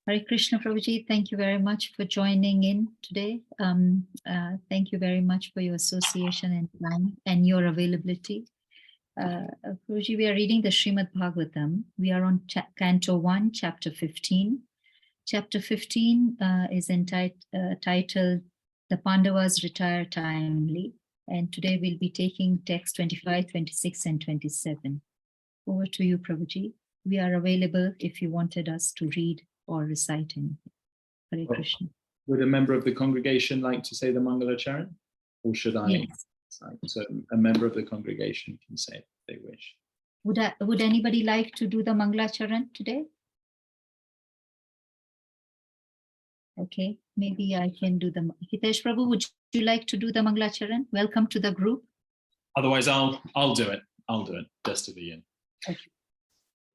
Hare Krishna, Prabhuji. Thank you very much for joining in today. Thank you very much for your association and time and your availability. Prabhuji, we are reading the Srimad Bhagavatam. We are on Canto 1, Chapter 15. Chapter 15 is titled The Pandavas Retire Timely. And today we'll be taking text 25, 26, and 27. Over to you, Prabhuji. We are available if you wanted us to read or recite anything. Hare Krishna. Would a member of the congregation like to say the Mangala Charan? Or should I? Yes. So a member of the congregation can say it if they wish. Would anybody like to do the Mangala Charan today? Okay, maybe I can do the. Hitesh Prabhu, would you like to do the Mangala Charan? Welcome to the group. Otherwise, I'll do it. I'll do it just to begin. Okay.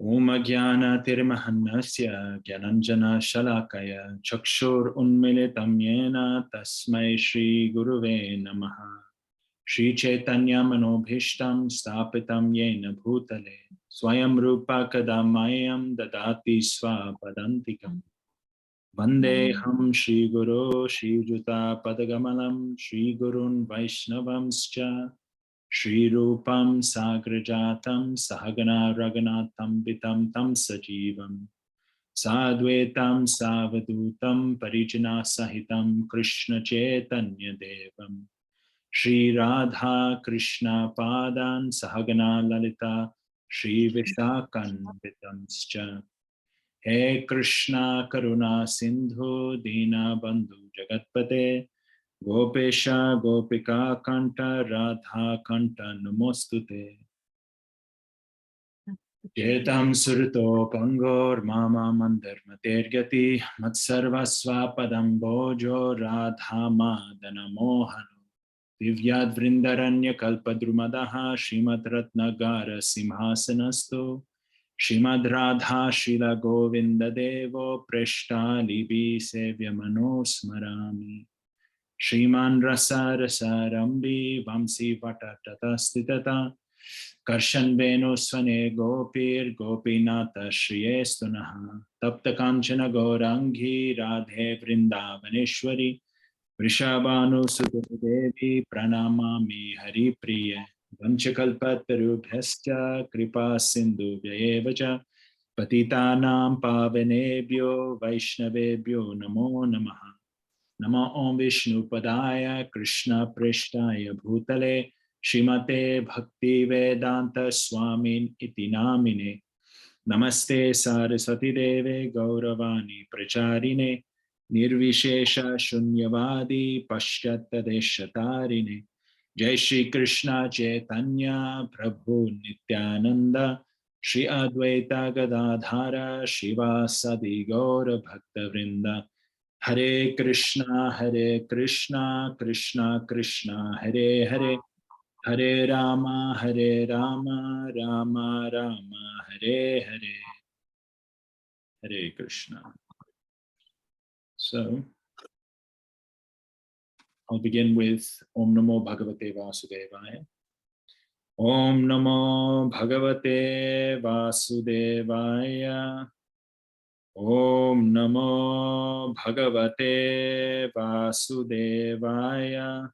Om Jnana Tirmahannasya Gyananjana Shalakaya Chakshur Unmilitam Yena Tasmai Shri Guruve Namaha Shri Chaitanya Manobhishtam Stapitam Yena Bhutale Swayam Rupa Kadamayam Dadati Swapadantikam Vandeham Shri Guru Shri Juta Padagamalam Shri Gurun Vaishnavamscha Shri Rupam Sagrajatam Sahagana Raganatam Vitam Tam Sajivam Sadvetam Savadutam Parijana Sahitam Krishna Chaitanya Devam Shri Radha Krishna Padan Sahagana Lalita Shri Vishakan Vitamscha He Krishna Karuna Sindhu Dina Bandhu Jagatpate Gopesha Gopika Kanta Radha Kanta Namostute Chetam Surito Pangor Mama Mandar Matergati Matsarva Swapadam Bojo Radha Madana Mohano Divyad Vrindaranya Kalpadrumadaha Shrimad Ratnagara Simhasanastu Shrimad Radha Shila Govinda Devo Preshta Libi Sevya Manosmarami Shriman Rasa Rasa Rambi Vamsi Vata Tata Stitata Karshan Venu Svane Gopir Gopinata Shriyestunaha Tapta Kanchana Gaurangi Radhe Vrindavaneshwari Vrishabhanu Sudevi Pranamami Hari Priya Vanchakalpatarubhyascha Kripa Sindhu Vyayevacha Patitanam Pavanebhyo Vaishnavebhyo Namo Namaha Nama Om Vishnu Padaya Krishna Preshtaya Bhutale Shrimate Bhakti Vedanta Swamin Iti Namine Namaste Saraswati Deve Gauravani Pracharine Nirvishesha Shunyavadi Pashyatadeshatarine Jai Shri Krishna Chaitanya Prabhu Nityananda Shri Advaita Gadadhara Shivasadi Gaura Bhakta Vrinda Hare Krishna, Krishna Krishna, Hare Hare, Hare Rama, Rama Rama, Hare Hare, Hare Krishna. So, I'll begin with Om Namo Bhagavate Vasudevaya. Om Namo Bhagavate Vasudevaya. Om Namo Bhagavate Vasudevaya.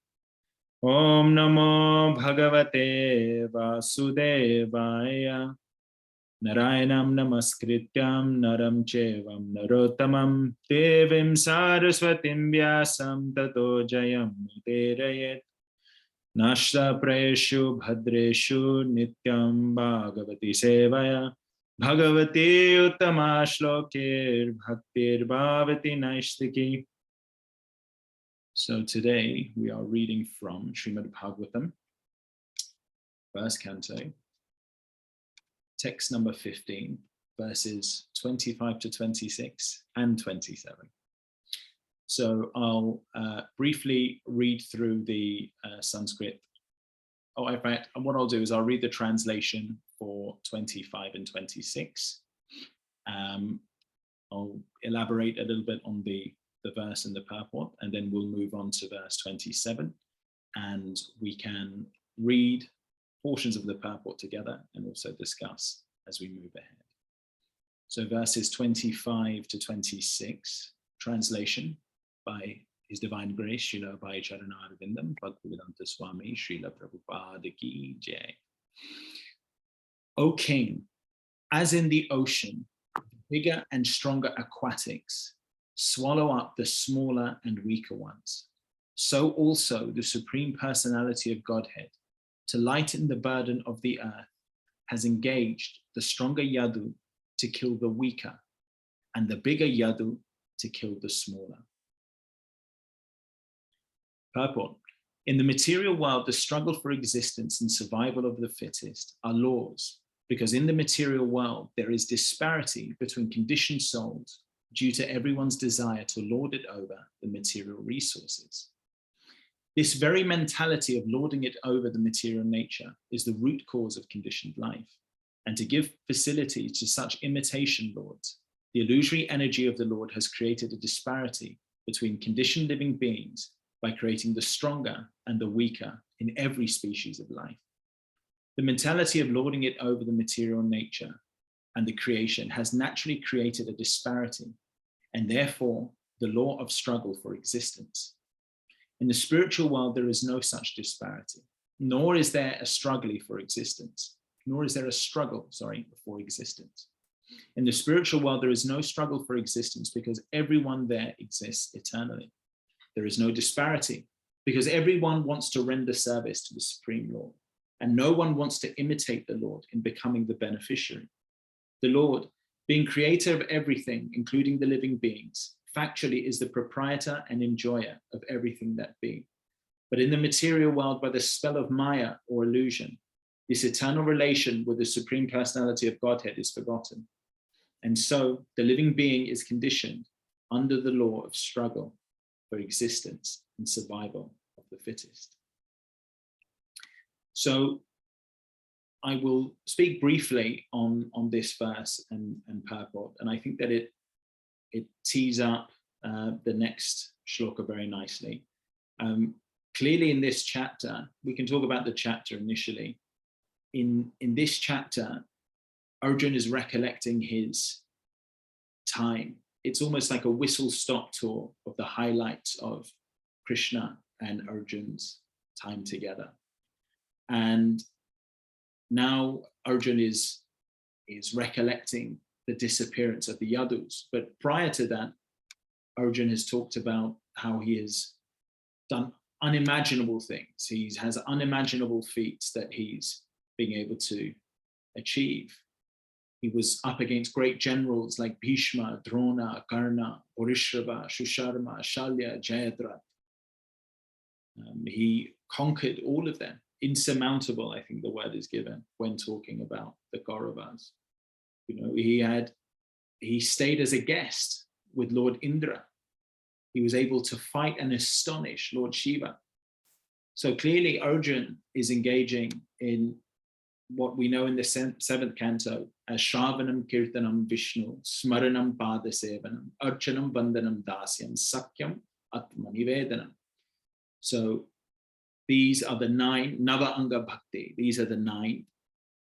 Om Namo Bhagavate Vasudevaya. Narayanam Namaskrityam Naram Chevam Narottamam Devim Saraswatim Vyasam Tato Jayam Mudirayet Nashta Prayeshu Bhadreshu Nityam Bhagavati Sevaya Bhagavati Uttama Shlokir Bhaktir Bhavati Naistiki. So today we are reading from Srimad Bhagavatam, first canto, text number 15, verses 25 to 26 and 27. So I'll briefly read through the Sanskrit. Oh, in fact, what I'll do is I'll read the translation for 25 and 26. I'll elaborate a little bit on the verse and the purport, and then we'll move on to verse 27, and we can read portions of the purport together and also discuss as we move ahead. So verses 25 to 26, translation by His Divine Grace, Srila Bhai Charanarvindam, Bhaktivedanta Swami, Srila Prabhupada Ki Jai. O King, as in the ocean, bigger and stronger aquatics swallow up the smaller and weaker ones, so also the Supreme Personality of Godhead, to lighten the burden of the earth, has engaged the stronger yadu to kill the weaker, and the bigger yadu to kill the smaller. Purport. In the material world, the struggle for existence and survival of the fittest are laws, because in the material world, there is disparity between conditioned souls due to everyone's desire to lord it over the material resources. This very mentality of lording it over the material nature is the root cause of conditioned life. And to give facility to such imitation lords, the illusory energy of the Lord has created a disparity between conditioned living beings by creating the stronger and the weaker in every species of life. The mentality of lording it over the material nature and the creation has naturally created a disparity, and therefore the law of struggle for existence. In the spiritual world, there is no such disparity, nor is there a struggle for existence, for existence. In the spiritual world, there is no struggle for existence because everyone there exists eternally. There is no disparity because everyone wants to render service to the Supreme Lord, and no one wants to imitate the Lord in becoming the beneficiary. The Lord, being creator of everything, including the living beings, factually is the proprietor and enjoyer of everything that be. But in the material world, by the spell of Maya or illusion, this eternal relation with the Supreme Personality of Godhead is forgotten. And so the living being is conditioned under the law of struggle for existence and survival of the fittest. So I will speak briefly on this verse and purport, and I think that it tees up the next shloka very nicely. Clearly in this chapter, we can talk about the chapter initially. In this chapter, Arjun is recollecting his time. It's almost like a whistle-stop tour of the highlights of Krishna and Arjun's time together. And now Arjun is recollecting the disappearance of the Yadus. But prior to that, Arjun has talked about how he has done unimaginable things. He has unimaginable feats that he's being able to achieve. He was up against great generals like Bhishma, Drona, Karna, Purishrava, Shusharma, Shalya, Jayadratha. He conquered all of them. Insurmountable, I think the word is given when talking about the Kauravas. You know, he stayed as a guest with Lord Indra. He was able to fight and astonish Lord Shiva. So clearly Arjun is engaging in what we know in the 7th canto as Shravanam Kirtanam Vishnu, Smaranam Padasevanam, Archanam Vandanam Dasyam, Sakyam Atmanivedanam. So these are the 9 Nava Anga Bhakti. These are the 9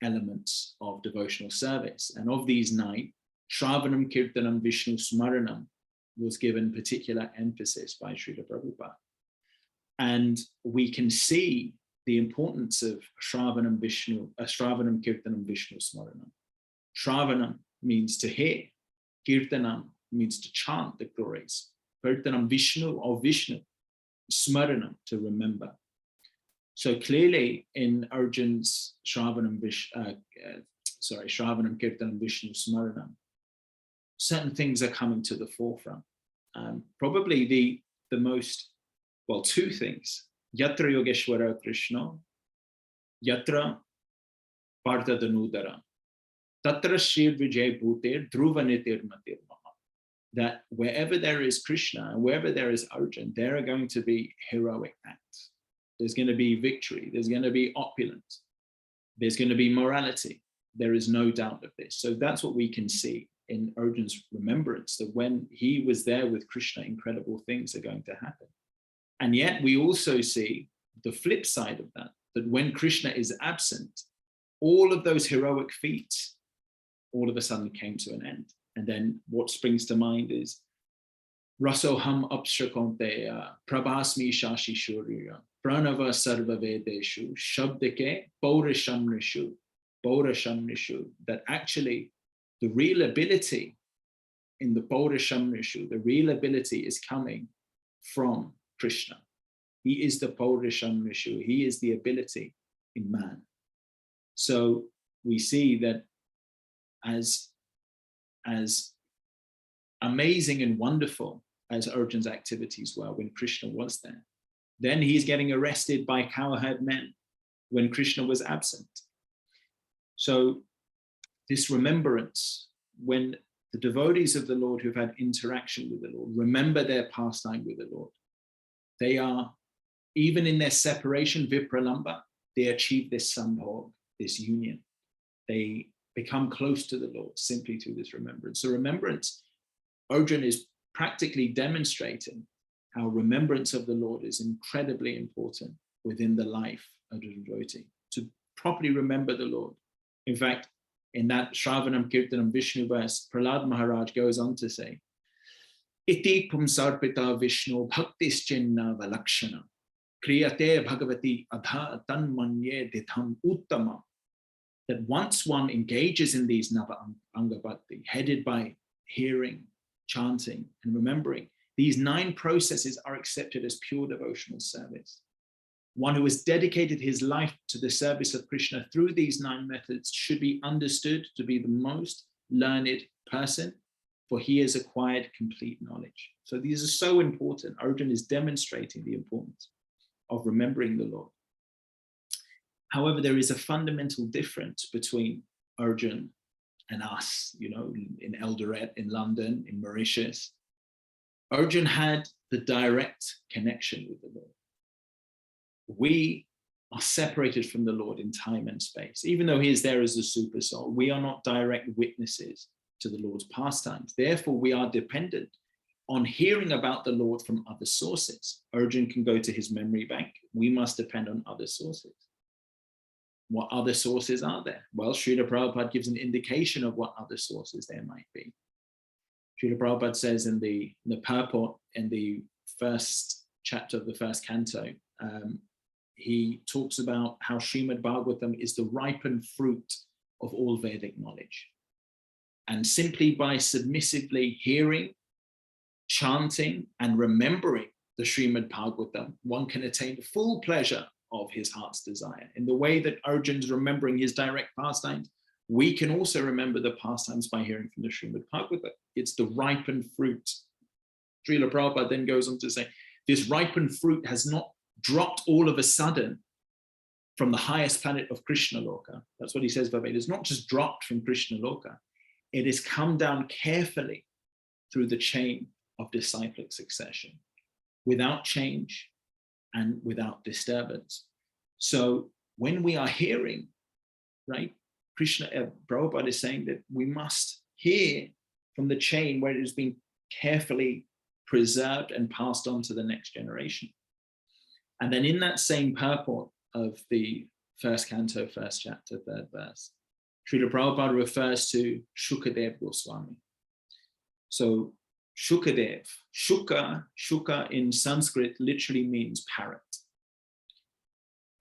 elements of devotional service. And of these 9, Shravanam Kirtanam Vishnu Smaranam was given particular emphasis by Srila Prabhupada. And we can see the importance of Shravanam Kirtanam Vishnu Smaranam. Shravanam means to hear. Kirtanam means to chant the glories. Kirtanam Vishnu or Vishnu. Smaranam, to remember. So clearly in Arjun's Shravanam Kirtanam Vishnu Smaranam, certain things are coming to the forefront. Probably the most, well, 2 things. Yatra Yogeshwara Krishna, Yatra Partha Danudara, Tatra Shri Vijay Bhutir Dhruva Nitir Matir Maha. That wherever there is Krishna and wherever there is Arjun, there are going to be heroic acts. There's going to be victory. There's going to be opulence. There's going to be morality. There is no doubt of this. So that's what we can see in Arjun's remembrance, that when he was there with Krishna, incredible things are going to happen. And yet we also see the flip side of that when Krishna is absent, all of those heroic feats all of a sudden came to an end. And then what springs to mind is Rasoham Apshakonteya, Prabhasmi Shashi Shurya, Pranava Sarva Vedeshu, Shabdike, Paurashamrishu, that actually the real ability in the Paurashamrishu, the real ability is coming from Krishna. He is the Paurashamrishu, he is the ability in man. So we see that as amazing and wonderful as Arjun's activities were when Krishna was there, then he's getting arrested by cowherd men when Krishna was absent. So this remembrance, when the devotees of the Lord who've had interaction with the Lord remember their pastime with the Lord, they are, even in their separation, vipralamba, they achieve this sambhog, this union. They become close to the Lord simply through this remembrance. So remembrance, Arjun is practically demonstrating how remembrance of the Lord is incredibly important within the life of a devotee, to properly remember the Lord. In fact, in that Shravanam Kirtanam Vishnu verse, Prahlad Maharaj goes on to say, Iti pumsarpita Vishnu bhaktischinna valakshana kriyate bhagavati adha tanmanye ditham uttama. That once one engages in these Nava Anga Bhakti, headed by hearing, chanting, and remembering, these 9 processes are accepted as pure devotional service. One who has dedicated his life to the service of Krishna through these 9 methods should be understood to be the most learned person, for he has acquired complete knowledge. So these are so important. Arjun is demonstrating the importance of remembering the Lord. However, there is a fundamental difference between Arjun and us, in Eldoret, in London, in Mauritius. Arjun had the direct connection with the Lord. We are separated from the Lord in time and space. Even though he is there as a super soul, we are not direct witnesses to the Lord's pastimes. Therefore, we are dependent on hearing about the Lord from other sources. Arjun can go to his memory bank. We must depend on other sources. What other sources are there? Well, Srila Prabhupada gives an indication of what other sources there might be. Srila Prabhupada says in the purport, in the first chapter of the first canto, he talks about how Srimad Bhagavatam is the ripened fruit of all Vedic knowledge. And simply by submissively hearing, chanting, and remembering the Srimad Bhagavatam, one can attain the full pleasure of his heart's desire. In the way that Arjun's remembering his direct pastimes, we can also remember the pastimes by hearing from the Srimad Bhagavatam. It's the ripened fruit. Srila Prabhupada then goes on to say, this ripened fruit has not dropped all of a sudden from the highest planet of Krishna Loka. That's what he says verbatim. It's not just dropped from Krishna Loka. It has come down carefully through the chain of disciplic succession, without change and without disturbance. So when we are hearing, right, Prabhupada is saying that we must hear from the chain where it has been carefully preserved and passed on to the next generation. And then in that same purport of the first canto, first chapter, third verse, Srila Prabhupada refers to Shukadev Goswami. So Shukadev, Shuka in Sanskrit literally means parrot.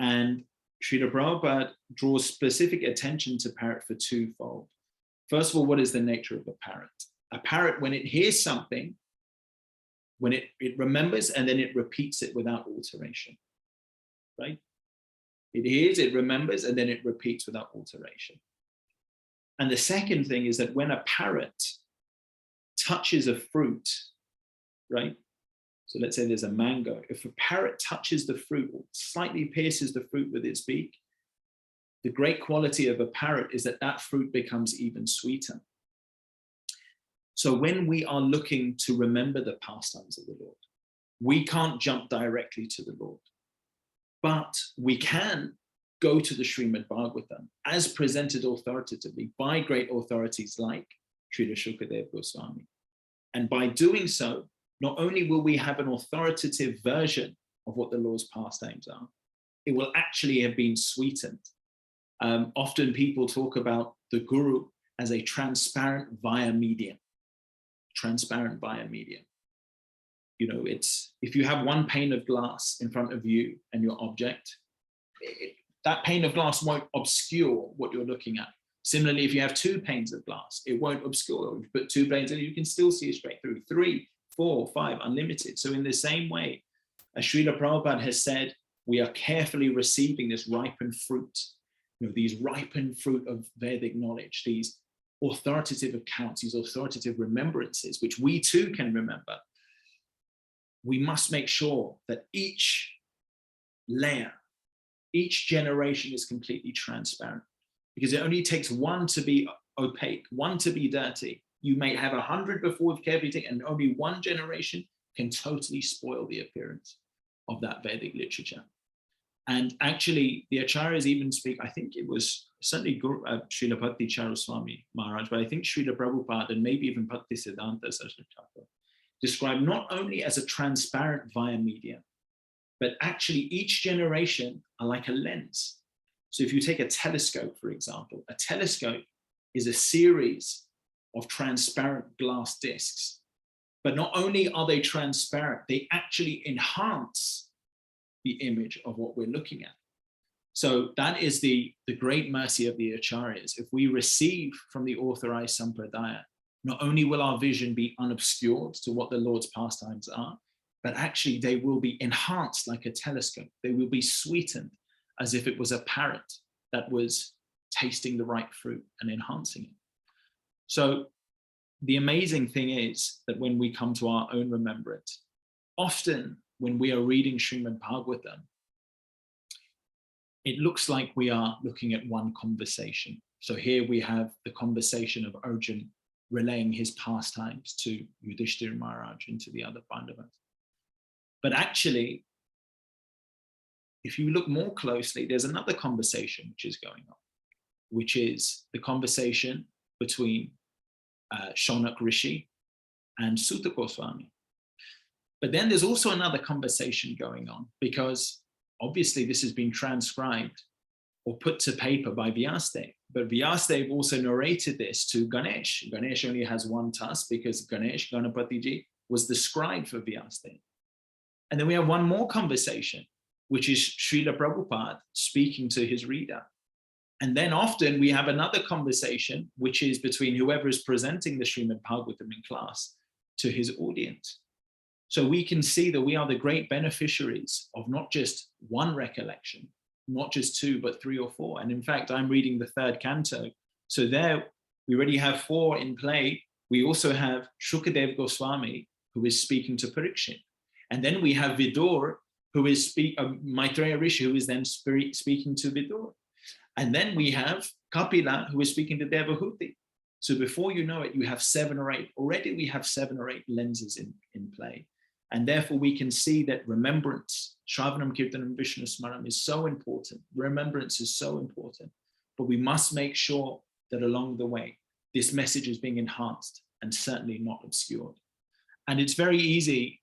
And Srila Prabhupada draws specific attention to parrot for twofold. First of all, what is the nature of a parrot? A parrot, when it hears something, when it remembers and then it repeats it without alteration, right? It hears, it remembers, and then it repeats without alteration. And the second thing is that when a parrot touches a fruit, right? So let's say there's a mango. If a parrot touches the fruit or slightly pierces the fruit with its beak, the great quality of a parrot is that that fruit becomes even sweeter. So when we are looking to remember the pastimes of the Lord, we can't jump directly to the Lord, but we can go to the Srimad Bhagavatam as presented authoritatively by great authorities like Srila Shukadev Goswami. And by doing so, not only will we have an authoritative version of what the Lord's pastimes are, it will actually have been sweetened. Often people talk about the Guru as a transparent via medium. Transparent via medium. You know, it's, if you have one pane of glass in front of you and your object, that pane of glass won't obscure what you're looking at. Similarly, if you have two panes of glass, it won't obscure. If you put two panes in, you can still see it straight through. 3, 4, 5, unlimited. So in the same way, as Srila Prabhupada has said, we are carefully receiving this ripened fruit, you know, these ripened fruit of Vedic knowledge, these authoritative accounts, these authoritative remembrances, which we too can remember. We must make sure that each layer, each generation is completely transparent, because it only takes one to be opaque, one to be dirty. You may have 100 before with carefully taken, and only one generation can totally spoil the appearance of that Vedic literature. And actually, the Acharyas even speak, I think it was certainly Srila Bhakti Charaswami Maharaj, but I think Srila Prabhupada and maybe even Bhakti Siddhanta Saraswati Thakur described not only as a transparent via medium, but actually each generation are like a lens. So if you take a telescope, for example, a telescope is a series of transparent glass discs. But not only are they transparent, they actually enhance the image of what we're looking at. So that is the great mercy of the Acharyas. If we receive from the authorized Sampradaya, not only will our vision be unobscured to what the Lord's pastimes are, but actually they will be enhanced like a telescope. They will be sweetened as if it was a parrot that was tasting the right fruit and enhancing it. So the amazing thing is that when we come to our own remembrance, often when we are reading Srimad Bhagavatam, it looks like we are looking at one conversation. So here we have the conversation of Arjun relaying his pastimes to Yudhishthira Maharaj and to the other Pandavas. But actually, if you look more closely, there's another conversation which is going on, which is the conversation between Shaunak Rishi and Sutta Goswami. But then there's also another conversation going on, because obviously this has been transcribed or put to paper by Vyasadeva. But Vyasadeva also narrated this to Ganesh. Ganesh only has one task because Ganesh, Ganapatiji, was the scribe for Vyasadeva. And then we have one more conversation, which is Srila Prabhupada speaking to his reader. And then often we have another conversation, which is between whoever is presenting the Srimad Bhagavatam in class to his audience. So we can see that we are the great beneficiaries of not just one recollection, not just 2, but 3 or 4. And in fact, I'm reading the 3rd canto. So there we already have 4 in play. We also have Shukadev Goswami, who is speaking to Parikshit. And then we have Vidur, who is Maitreya Rishi, who is then speaking to Vidur. And then we have Kapila, who is speaking to Devahuti. So before you know it, you have 7 or 8. Already we have 7 or 8 lenses in play. And therefore we can see that remembrance, Shravanam, Kirtanam, Vishnu Smaranam is so important. Remembrance is so important. But we must make sure that along the way, this message is being enhanced and certainly not obscured. And it's very easy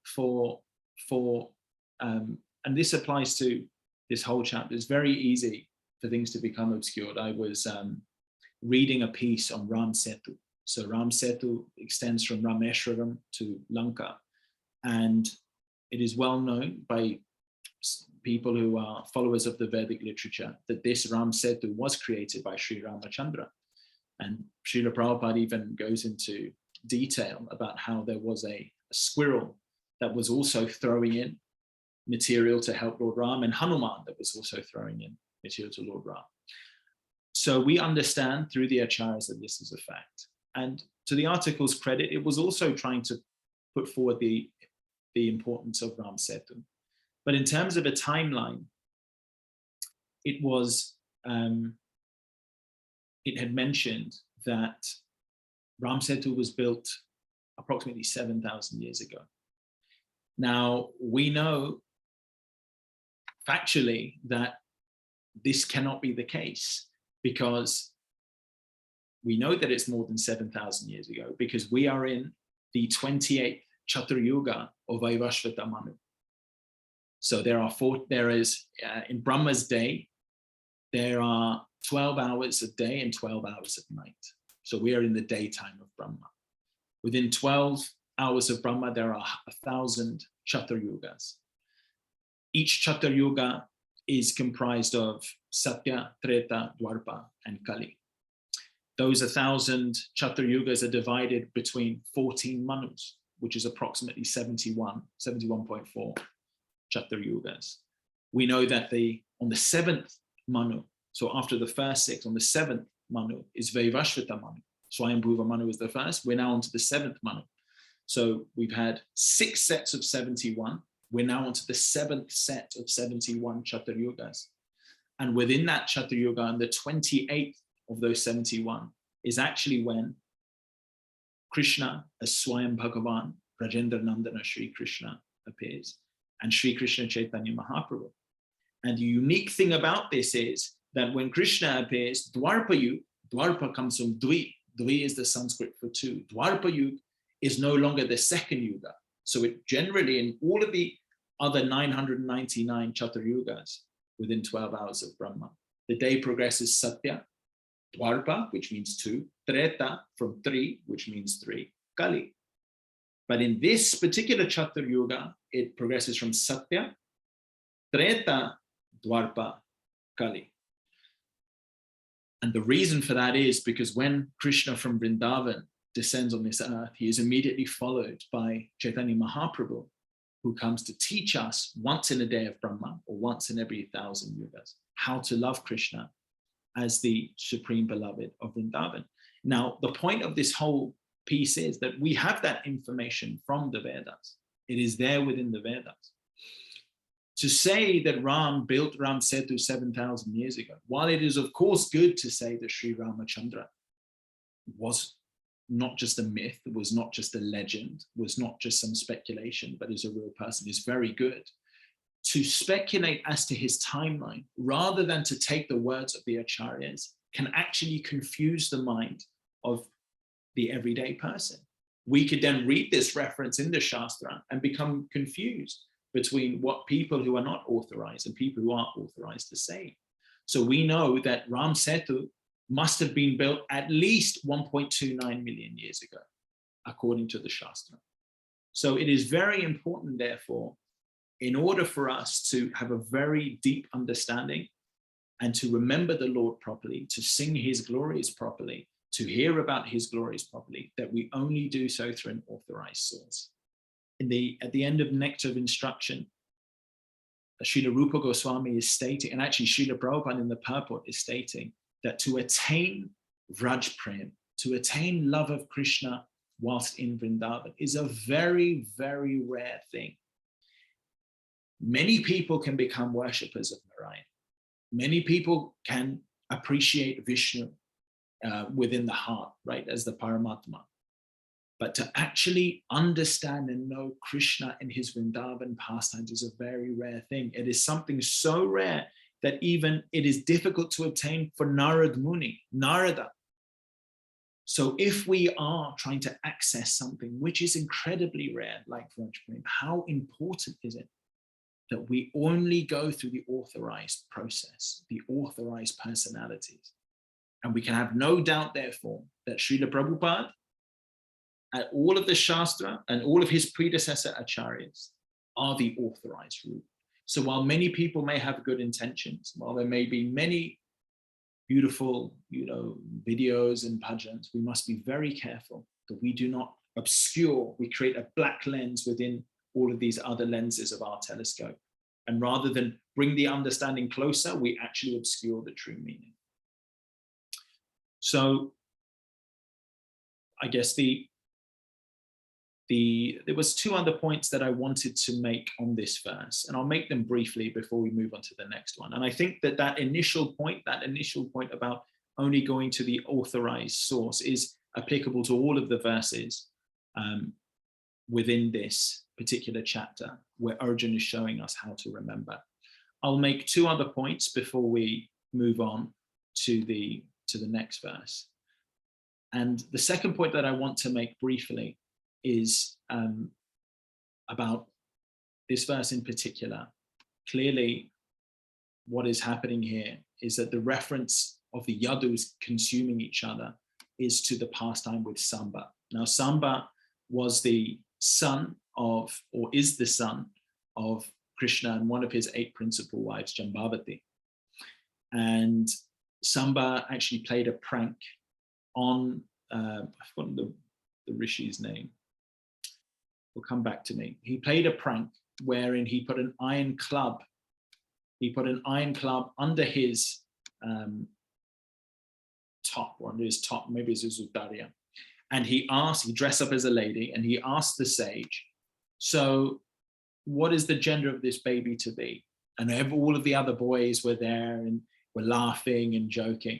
and this applies to this whole chapter, it's very easy for things to become obscured. I was reading a piece on Ram Setu. So Ram Setu extends from Rameshwaram to Lanka. And it is well known by people who are followers of the Vedic literature that this Ram Setu was created by Sri Ramachandra. And Srila Prabhupada even goes into detail about how there was a squirrel that was also throwing in material to help Lord Ram, and Hanuman that was also throwing in material to Lord Ram. So we understand through the Acharyas that this is a fact. And to the article's credit, it was also trying to put forward the importance of Ram Setu. But in terms of a timeline, it was, it had mentioned that Ram Setu was built approximately 7,000 years ago. Now, we know factually that this cannot be the case, because we know that it's more than 7,000 years ago, because we are in the 28th Chaturyuga of Vaivashvata Manu. So there is, in Brahma's day, there are 12 hours a day and 12 hours at night. So we are in the daytime of Brahma. Within 12 hours of Brahma, there are 1,000 Chaturyugas. Each Chaturyuga is comprised of Satya, Treta, Dwarpa, and Kali. Those 1,000 Chaturyugas are divided between 14 Manus, which is approximately 71.4 Chaturyugas. We know that on the 7th Manu, so after the first 6, on the 7th Manu is Vaivashvata Manu. Swayambhuva Manu is the first. We're now on to the 7th Manu. So we've had 6 sets of 71. We're now on to the 7th set of 71 Chaturyugas. And within that Chaturyuga, and the 28th of those 71 is actually when Krishna as Swayam Bhagavan, Rajendra Nandana Sri Krishna appears, and Sri Krishna Chaitanya Mahaprabhu. And the unique thing about this is that when Krishna appears, Dwarpa comes from Dvi. Dvi is the Sanskrit for 2. Dwarpa Yuga is no longer the second Yuga. So it generally, in all of the other 999 Chaturyugas within 12 hours of Brahma, the day progresses Satya, Dwarpa, which means 2, Treta from 3, which means 3, Kali. But in this particular Chaturyuga, it progresses from Satya, Treta, Dwarpa, Kali. And the reason for that is because when Krishna from Vrindavan descends on this earth, he is immediately followed by Chaitanya Mahaprabhu, who comes to teach us once in a day of Brahma, or once in every 1,000 yugas, how to love Krishna as the supreme beloved of Vrindavan. Now, the point of this whole piece is that we have that information from the Vedas. It is there within the Vedas. To say that Ram built Ram Setu 7,000 years ago, while it is of course good to say that Sri Ramachandra was not just a myth, was not just a legend, was not just some speculation, but is a real person, is very good. To speculate as to his timeline, rather than to take the words of the acharyas, can actually confuse the mind of the everyday person. We could then read this reference in the Shastra and become confused between what people who are not authorized and people who are authorized to say. So we know that Ram Setu must have been built at least 1.29 million years ago, according to the Shastra. So it is very important, therefore, in order for us to have a very deep understanding and to remember the Lord properly, to sing his glories properly, to hear about his glories properly, that we only do so through an authorized source. At the end of Nectar of Instruction, Srila Rupa Goswami is stating, and actually Srila Prabhupada in the purport is stating, that to attain Vraj Prem, to attain love of Krishna whilst in Vrindavan, is a very, very rare thing. Many people can become worshippers of Narayan. Many people can appreciate Vishnu within the heart, right, as the Paramatma. But to actually understand and know Krishna in his Vrindavan pastimes is a very rare thing. It is something so rare that even it is difficult to obtain for Narad Muni, Narada. So if we are trying to access something which is incredibly rare, like Vraj Prem, how important is it that we only go through the authorized process, the authorized personalities? And we can have no doubt, therefore, that Srila Prabhupada, at all of the Shastra and all of his predecessor acharyas, are the authorized route. So while many people may have good intentions, while there may be many beautiful, videos and bhajans, we must be very careful that we do not obscure, we create a black lens within all of these other lenses of our telescope. And rather than bring the understanding closer, we actually obscure the true meaning. So I guess there was 2 other points that I wanted to make on this verse, and I'll make them briefly before we move on to the next one. And I think that initial point about only going to the authorized source is applicable to all of the verses within this particular chapter, where Arjun is showing us how to remember. I'll make 2 other points before we move on to the next verse. And the second point that I want to make briefly is about this verse in particular. Clearly, what is happening here is that the reference of the Yadus consuming each other is to the pastime with Samba. Now, Samba was the son of, or is the son of Krishna and one of his 8 principal wives, Jambavati. And Samba actually played a prank on, I've forgotten the Rishi's name. Will come back to me. He played a prank wherein he put an iron club. He put an iron club under his top, or under his top, maybe it's his udarya. And he dressed up as a lady, and he asked the sage, so what is the gender of this baby to be? And all of the other boys were there and were laughing and joking.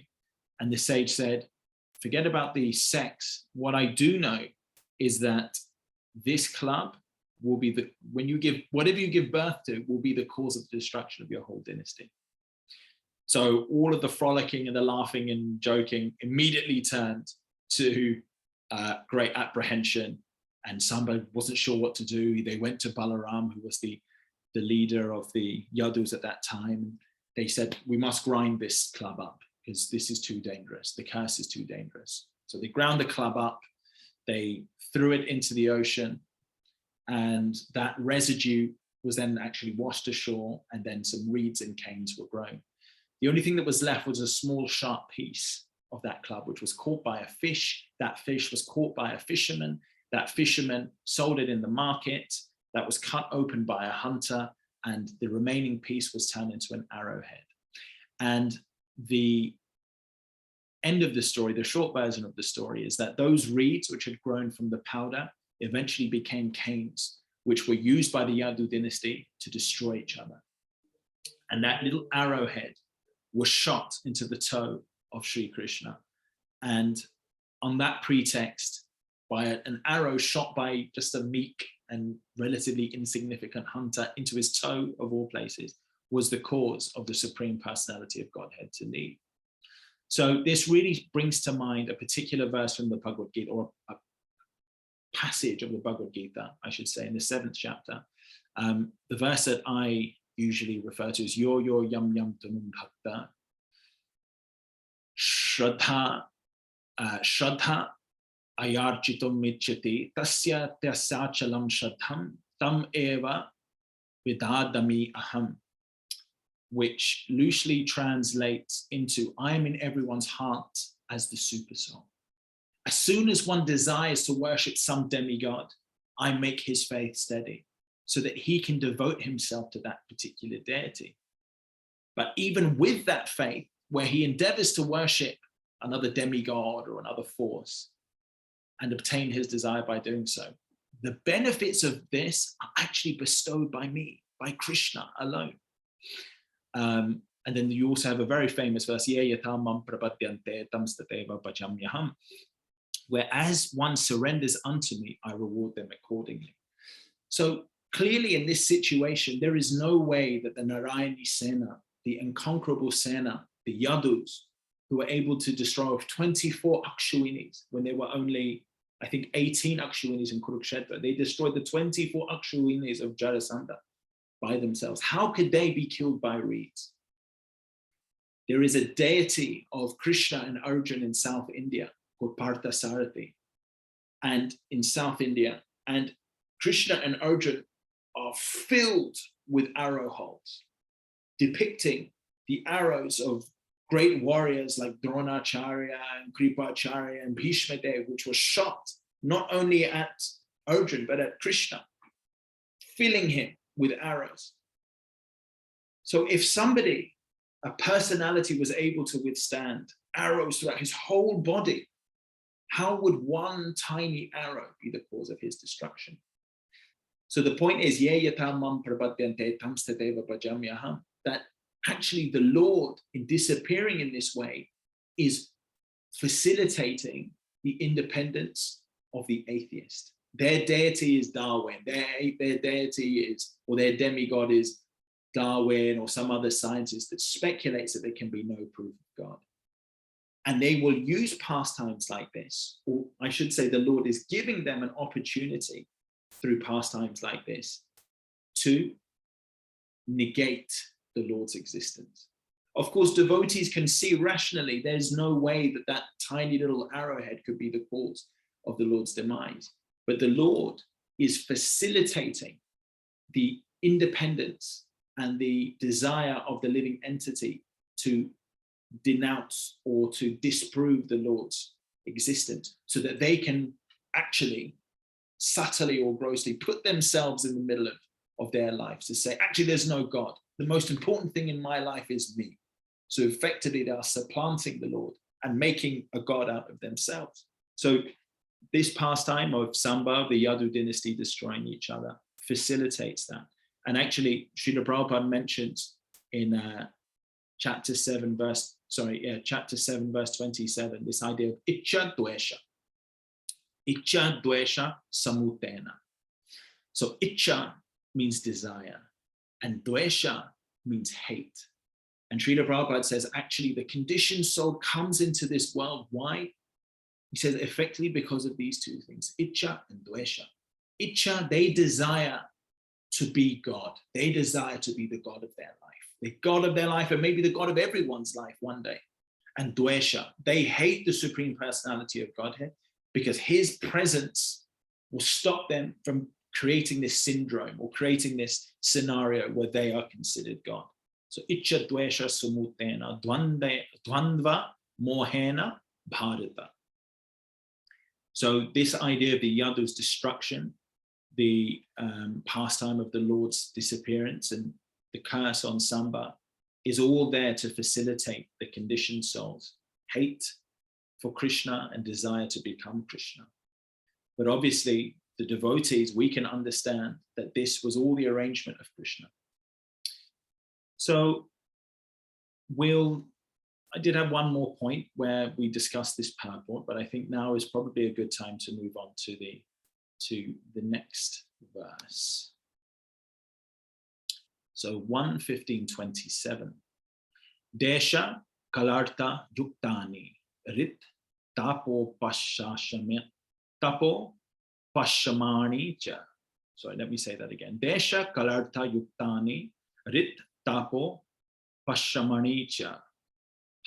And the sage said, forget about the sex. What I do know is that this club will be whatever you give birth to will be the cause of the destruction of your whole dynasty. So all of the frolicking and the laughing and joking immediately turned to great apprehension, and Samba wasn't sure what to do. They went to Balaram, who was the leader of the Yadus at that time. They said, we must grind this club up because this is too dangerous. The curse is too dangerous. So they ground the club up, they threw it into the ocean, and that residue was then actually washed ashore, and then some reeds and canes were grown. The only thing that was left was a small sharp piece of that club, which was caught by a fish. That fish was caught by a fisherman. That fisherman sold it in the market. That was cut open by a hunter, and the remaining piece was turned into an arrowhead. And the end of the story, the short version of the story, is that those reeds which had grown from the powder eventually became canes, which were used by the Yadu dynasty to destroy each other. And that little arrowhead was shot into the toe of Sri Krishna. And on that pretext, by an arrow shot by just a meek and relatively insignificant hunter into his toe, of all places, was the cause of the Supreme Personality of Godhead to leave. So this really brings to mind a particular verse from the Bhagavad Gita, or a passage of the Bhagavad Gita, I should say, in the 7th chapter. The verse that I usually refer to as yo yam yam tanum bhakta shraddha ayarchitum michyati tasya tasyachalam shraddham tam eva vidadami aham, which loosely translates into, I am in everyone's heart as the super soul. As soon as one desires to worship some demigod, I make his faith steady so that he can devote himself to that particular deity. But even with that faith, where he endeavors to worship another demigod or another force and obtain his desire by doing so, the benefits of this are actually bestowed by me, by Krishna alone. And then you also have a very famous verse, where as one surrenders unto me, I reward them accordingly. So clearly in this situation, there is no way that the Narayani Sena, the unconquerable Sena, the Yadus, who were able to destroy 24 Akshuinis when there were only, I think, 18 Akshuinis in Kurukshetra. They destroyed the 24 Akshuinis of Jarasandha by themselves. How could they be killed by reeds? There is a deity of Krishna and Arjun in South India called Parthasarathi, and in South India, and Krishna and Arjun are filled with arrow holes, depicting the arrows of great warriors like Dronacharya and Kripacharya and Bhishma Dev, which were shot not only at Arjun, but at Krishna, filling him with arrows. So if somebody, a personality, was able to withstand arrows throughout his whole body, how would one tiny arrow be the cause of his destruction? So the point is, that actually the Lord, in disappearing in this way, is facilitating the independence of the atheist. Their deity is Darwin. Their deity is, or their demigod is Darwin or some other scientist that speculates that there can be no proof of God. And they will use pastimes like this, or I should say the Lord is giving them an opportunity through pastimes like this to negate the Lord's existence. Of course, devotees can see rationally, there's no way that that tiny little arrowhead could be the cause of the Lord's demise. But the Lord is facilitating the independence and the desire of the living entity to denounce or to disprove the Lord's existence, so that they can actually subtly or grossly put themselves in the middle of their lives to say, actually, there's no God. The most important thing in my life is me. So effectively, they are supplanting the Lord and making a God out of themselves. So this pastime of Samba, the Yadu dynasty destroying each other, facilitates that. And actually, Srila Prabhupada mentions in chapter 7, verse 27, this idea of Icha Dvesha Samutena. So Icha means desire, and Dvesha means hate. And Srila Prabhupada says, actually, the conditioned soul comes into this world. Why? He says, effectively because of these two things, Icha and Dvesha. Icha, they desire to be God. They desire to be the God of their life. The God of their life, and maybe the God of everyone's life one day. And Dvesha, they hate the Supreme Personality of Godhead because his presence will stop them from creating this syndrome or creating this scenario where they are considered God. So Icha Dvesha Sumutena Dvandva Mohena Bharata. So this idea of the Yadu's destruction, the pastime of the Lord's disappearance, and the curse on Samba is all there to facilitate the conditioned soul's hate for Krishna and desire to become Krishna. But obviously, the devotees, we can understand that this was all the arrangement of Krishna. So I did have one more point where we discussed this purport, but I think now is probably a good time to move on to the next verse. So 1:15:27. Desha kalarta yuktani rit tapo pashamani cha. Sorry, let me say that again. Desha kalarta yuktani rit tapo pashamani cha.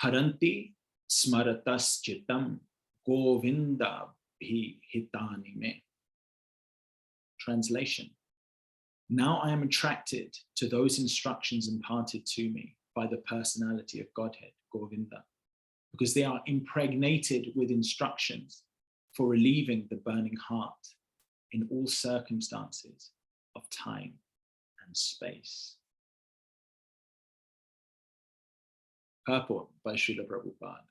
Haranti smaratas chitam govinda bhi hitani me. Translation. Now I am attracted to those instructions imparted to me by the personality of Godhead, Govinda, because they are impregnated with instructions for relieving the burning heart in all circumstances of time and space. Purport by Srila Prabhupada.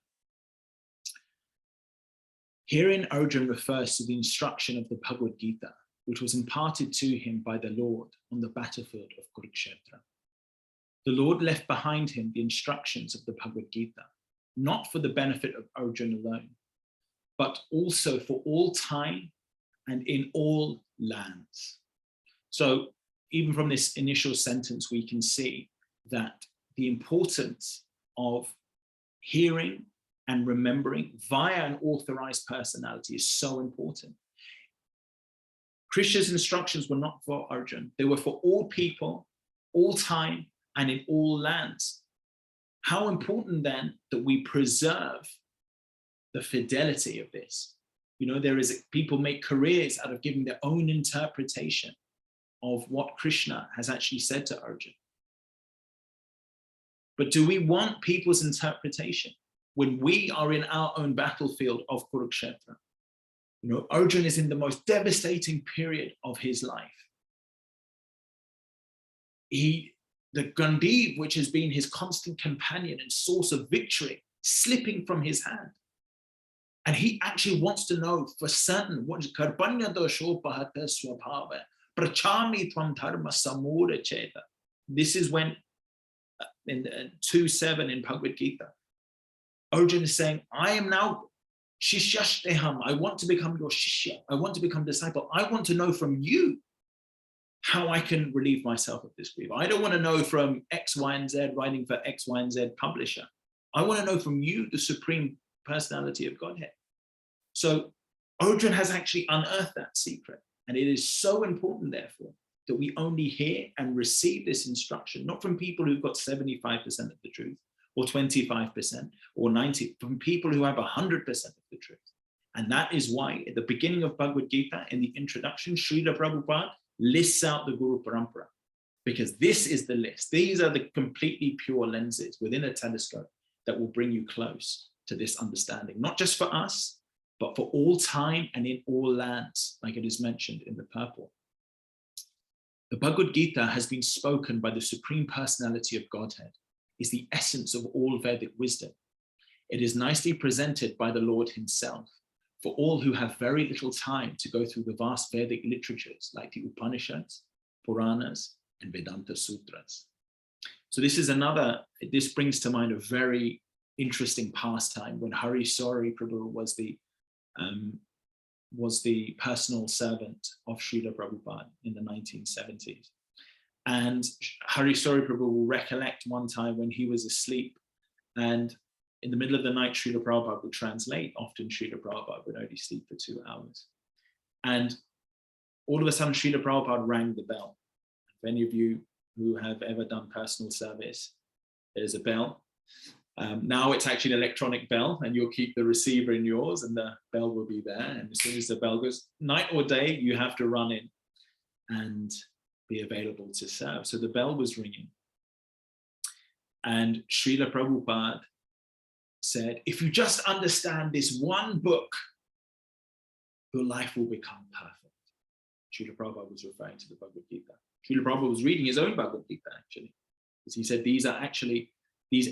Herein Arjun refers to the instruction of the Bhagavad Gita, which was imparted to him by the Lord on the battlefield of Kurukshetra. The Lord left behind him the instructions of the Bhagavad Gita, not for the benefit of Arjun alone, but also for all time and in all lands. So even from this initial sentence, we can see that the importance of hearing and remembering via an authorized personality is so important. Krishna's instructions were not for Arjun. They were for all people, all time, and in all lands. How important then that we preserve the fidelity of this. You know, people make careers out of giving their own interpretation of what Krishna has actually said to Arjun. But do we want people's interpretation when we are in our own battlefield of Kurukshetra? You know, Arjun is in the most devastating period of his life. The Gandiv, which has been his constant companion and source of victory, slipping from his hand. And he actually wants to know for certain what is Karpanya Doshopahata Swabhava, Prachami Tvam Dharma Samura Cheta. This is when in 2:7 in Bhagavad Gita, Arjun is saying, I am now Shishyashteham. I want to become your Shishya. I want to become disciple. I want to know from you how I can relieve myself of this grief. I don't want to know from X, Y, and Z writing for X, Y, and Z publisher. I want to know from you, the Supreme Personality of Godhead. So Arjun has actually unearthed that secret. And it is so important, therefore, that we only hear and receive this instruction, not from people who've got 75% of the truth, or 25% or 90%, from people who have 100% of the truth. And that is why at the beginning of Bhagavad Gita, in the introduction, Srila Prabhupada lists out the Guru Parampara, because this is the list. These are the completely pure lenses within a telescope that will bring you close to this understanding, not just for us, but for all time and in all lands, like it is mentioned in the purport. The Bhagavad Gita has been spoken by the Supreme Personality of Godhead, is the essence of all Vedic wisdom. It is nicely presented by the Lord himself for all who have very little time to go through the vast Vedic literatures like the Upanishads, Puranas, and Vedanta Sutras. So this brings to mind a very interesting pastime when Hari Sori Prabhu was the personal servant of Srila Prabhupada in the 1970s. And Hari Sori Prabhu will recollect one time when he was asleep, and in the middle of the night, Srila Prabhupada would translate. Often Srila Prabhupada would only sleep for 2 hours. And all of a sudden, Srila Prabhupada rang the bell. If any of you who have ever done personal service, there's a bell. Now it's actually an electronic bell, and you'll keep the receiver in yours and the bell will be there. And as soon as the bell goes, night or day, you have to run in and be available to serve. So the bell was ringing. And Srila Prabhupada said, if you just understand this one book, your life will become perfect. Srila Prabhupada was referring to the Bhagavad Gita. Srila Prabhupada was reading his own Bhagavad Gita, actually, because he said these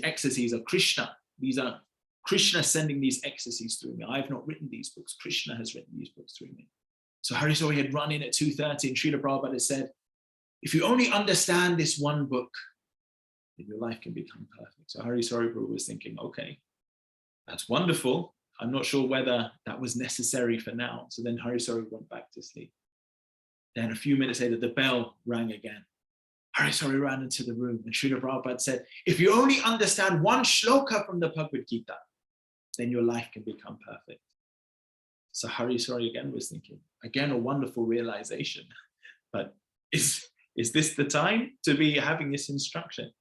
ecstasies are Krishna. These are Krishna sending these ecstasies through me. I have not written these books. Krishna has written these books through me. So Hari Sori had run in at 2:30, and Srila Prabhupada had said, if you only understand this one book, then your life can become perfect. So Hari Sori Prabhu was thinking, okay, that's wonderful. I'm not sure whether that was necessary for now. So then Hari Sori went back to sleep. Then a few minutes later, the bell rang again. Hari Sori ran into the room, and Srila Prabhupada said, if you only understand one shloka from the Bhagavad Gita, then your life can become perfect. So Hari Sori again was thinking, again, a wonderful realization. But is this the time to be having this instruction?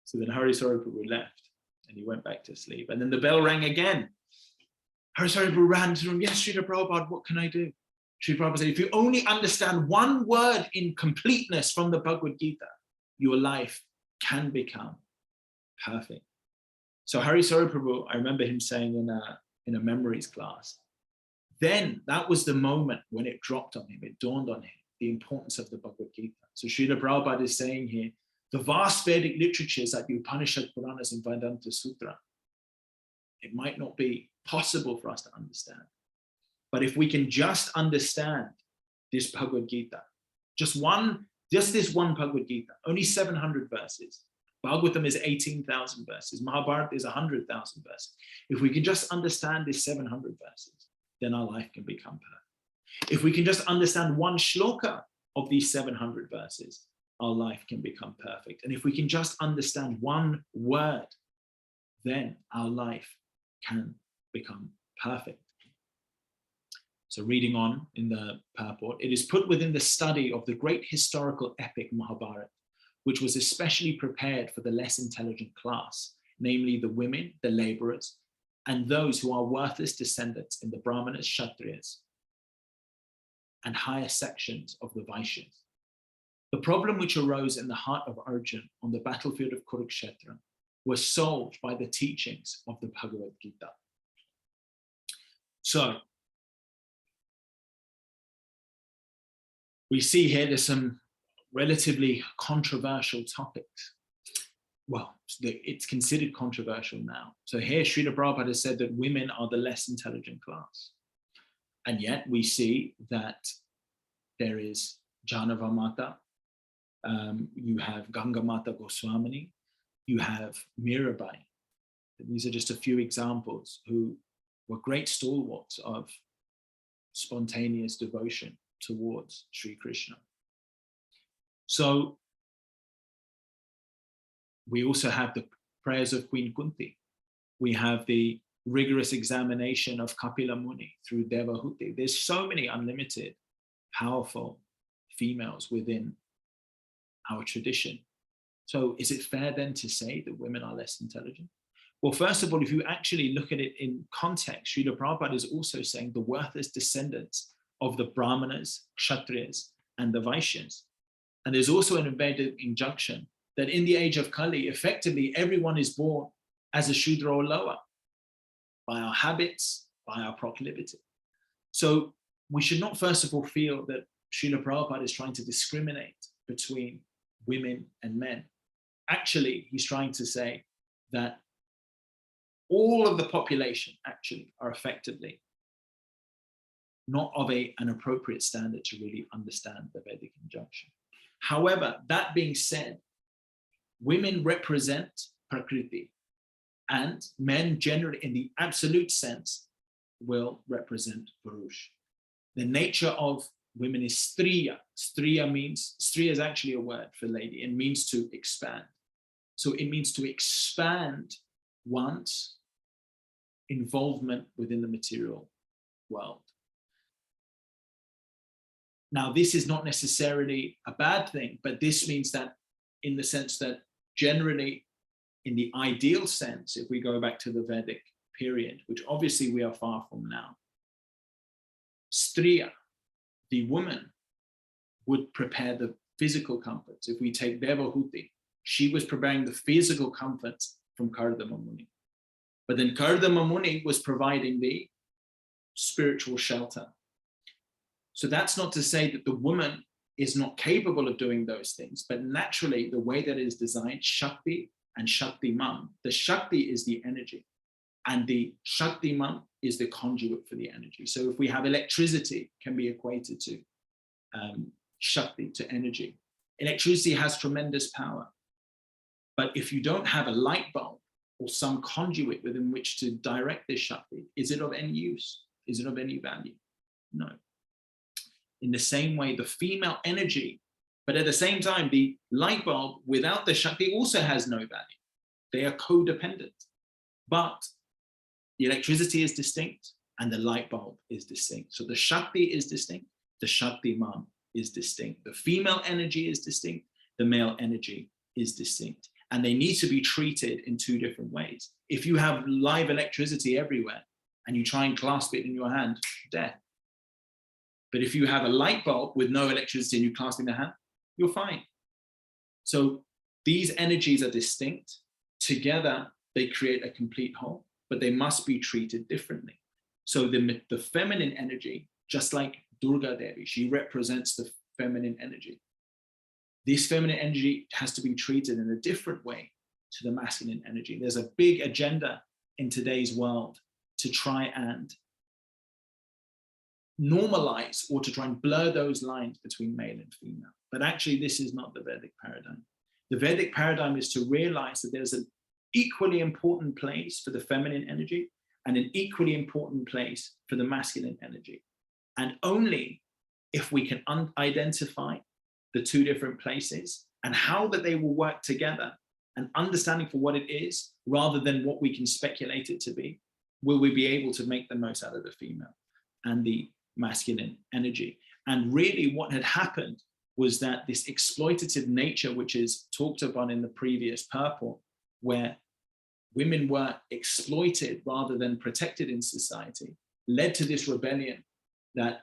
So then Hari Sori Prabhu left, and he went back to sleep. And then the bell rang again. Hari Sori Prabhu ran to the room. Yes, Srila Prabhupada, what can I do? Srila Prabhupada said, if you only understand one word in completeness from the Bhagavad Gita, your life can become perfect. So Hari Sori Prabhu, I remember him saying in a memories class, then that was the moment when it dropped on him, it dawned on him, the importance of the Bhagavad Gita. So Srila Prabhupada is saying here, the vast Vedic literatures like the Upanishad, Puranas, and Vedanta Sutra, it might not be possible for us to understand. But if we can just understand this Bhagavad Gita, just this one Bhagavad Gita, only 700 verses. Bhagavatam is 18,000 verses. Mahabharata is 100,000 verses. If we can just understand this 700 verses, then our life can become perfect. If we can just understand one shloka of these 700 verses, our life can become perfect. And if we can just understand one word, then our life can become perfect. So reading on in the purport, it is put within the study of the great historical epic Mahabharata, which was especially prepared for the less intelligent class, namely the women, the laborers, and those who are worthless descendants in the Brahmanas, Kshatriyas, and higher sections of the Vaishyas. The problem which arose in the heart of Arjun on the battlefield of Kurukshetra was solved by the teachings of the Bhagavad Gita. So, we see here there's some relatively controversial topics. Well, it's considered controversial now. So here Srila Prabhupada has said that women are the less intelligent class. And yet we see that there is Janava Mata, you have Ganga Mata Goswamini, you have Mirabai. These are just a few examples who were great stalwarts of spontaneous devotion towards Sri Krishna. So we also have the prayers of Queen Kunti. We have the rigorous examination of Kapila Muni through Devahuti. There's so many unlimited, powerful females within our tradition. So is it fair then to say that women are less intelligent? Well, first of all, if you actually look at it in context, Srila Prabhupada is also saying the worthless descendants of the Brahmanas, Kshatriyas, and the Vaishyas. And there's also an embedded injunction that in the age of Kali, effectively everyone is born as a Shudra or lower by our habits, by our proclivity. So we should not first of all feel that Srila Prabhupada is trying to discriminate between women and men. Actually, he's trying to say that all of the population actually are effectively not of an appropriate standard to really understand the Vedic injunction. However, that being said, women represent Prakriti, and men generally, in the absolute sense, will represent Purush. The nature of women is Striya. Striya is actually a word for lady. It means to expand. So it means to expand one's involvement within the material world. Now, this is not necessarily a bad thing, but this means that in the sense that generally, in the ideal sense, if we go back to the Vedic period, which obviously we are far from now, Striya, the woman, would prepare the physical comforts. If we take Devahuti, she was preparing the physical comforts from Kardama Muni. But then Kardama Muni was providing the spiritual shelter. So that's not to say that the woman is not capable of doing those things, but naturally the way that it is designed, Shakti and Shaktiman, the Shakti is the energy and the Shaktiman is the conduit for the energy. So if we have electricity, can be equated to Shakti, to energy. Electricity has tremendous power. But if you don't have a light bulb or some conduit within which to direct this Shakti, is it of any use? Is it of any value? No. In the same way, the female energy, but at the same time, the light bulb without the Shakti also has no value. They are codependent. But the electricity is distinct and the light bulb is distinct. So the Shakti is distinct, the Shaktiman is distinct. The female energy is distinct, the male energy is distinct. And they need to be treated in two different ways. If you have live electricity everywhere and you try and clasp it in your hand, death. But if you have a light bulb with no electricity and you clasp it in the hand, you're fine. So these energies are distinct. Together, they create a complete whole, but they must be treated differently. So the feminine energy, just like Durga Devi, she represents the feminine energy. This feminine energy has to be treated in a different way to the masculine energy. There's a big agenda in today's world to try and normalize or to try and blur those lines between male and female. But actually, this is not the Vedic paradigm. The Vedic paradigm is to realize that there's an equally important place for the feminine energy and an equally important place for the masculine energy. And only if we can identify the two different places and how that they will work together and understanding for what it is, rather than what we can speculate it to be, will we be able to make the most out of the female and the masculine energy. And really what had happened was that this exploitative nature, which is talked about in the previous purport, where women were exploited rather than protected in society, led to this rebellion that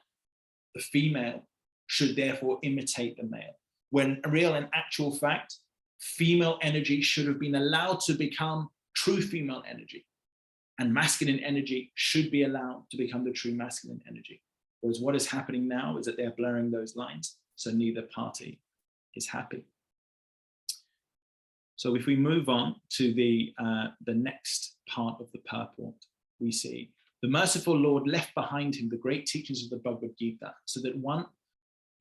the female should therefore imitate the male. When real and actual fact, female energy should have been allowed to become true female energy, and masculine energy should be allowed to become the true masculine energy. Whereas what is happening now is that they're blurring those lines, so neither party is happy. So if we move on to the next part of the purport, we see the merciful Lord left behind him the great teachings of the Bhagavad Gita, so that one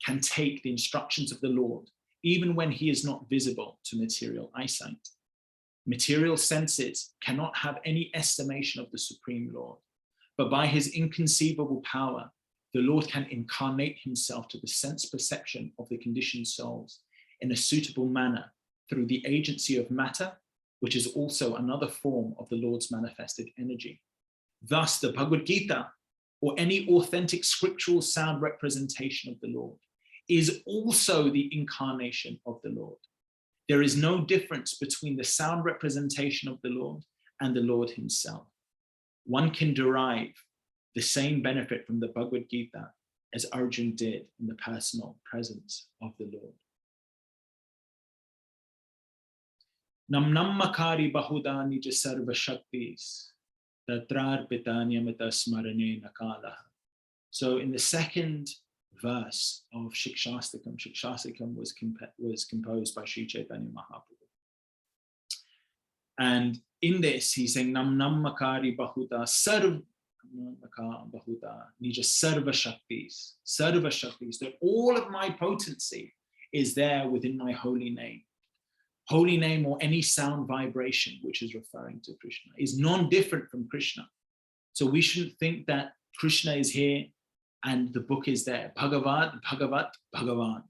can take the instructions of the Lord, even when he is not visible to material eyesight. Material senses cannot have any estimation of the Supreme Lord, but by his inconceivable power, the Lord can incarnate himself to the sense perception of the conditioned souls in a suitable manner through the agency of matter, which is also another form of the Lord's manifested energy. Thus, the Bhagavad Gita, or any authentic scriptural sound representation of the Lord, is also the incarnation of the Lord. There is no difference between the sound representation of the Lord and the Lord himself. One can derive the same benefit from the Bhagavad Gita as Arjun did in the personal presence of the Lord. Nam nammakari bahuda nija sarva shaktis tatrar pitanyamita smarane nakalaha. So in the second verse of Shikshastakam was composed by Sri Chaitanya Mahaprabhu. And in this, he's saying, Nam nammakari bahuda sarva bahuda nija sarva shaktis, that all of my potency is there within my holy name. Holy name, or any sound vibration, which is referring to Krishna, is non-different from Krishna. So we shouldn't think that Krishna is here and the book is there. Bhagavat, Bhagavat, Bhagavan.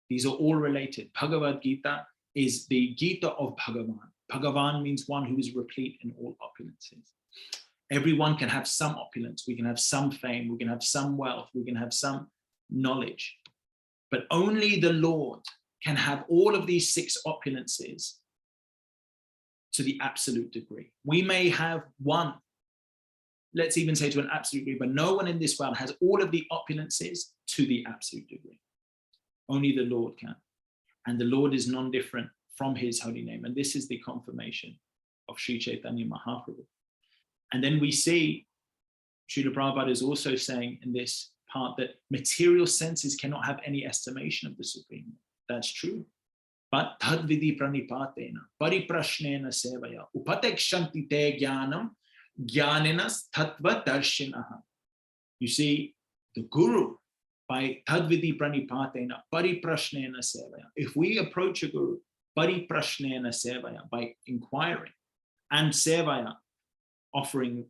These are all related. Bhagavad Gita is the Gita of Bhagavan. Bhagavan means one who is replete in all opulences. Everyone can have some opulence. We can have some fame. We can have some wealth. We can have some knowledge. But only the Lord can have all of these 6 opulences to the absolute degree. We may have one, let's even say to an absolute degree, but no one in this world has all of the opulences to the absolute degree. Only the Lord can. And the Lord is non-different from his holy name. And this is the confirmation of Sri Chaitanya Mahaprabhu. And then we see Srila Prabhupada is also saying in this part that material senses cannot have any estimation of the Supreme Lord. That's true. But tadvidi pranipatena pariprashnena sevaya upatekshanti te jnanam jnaninas tattva darshinaha. You see, the Guru, by tadvidi pranipatena pariprashnena sevaya, if we approach a Guru pariprashnena sevaya, by inquiring, and sevaya,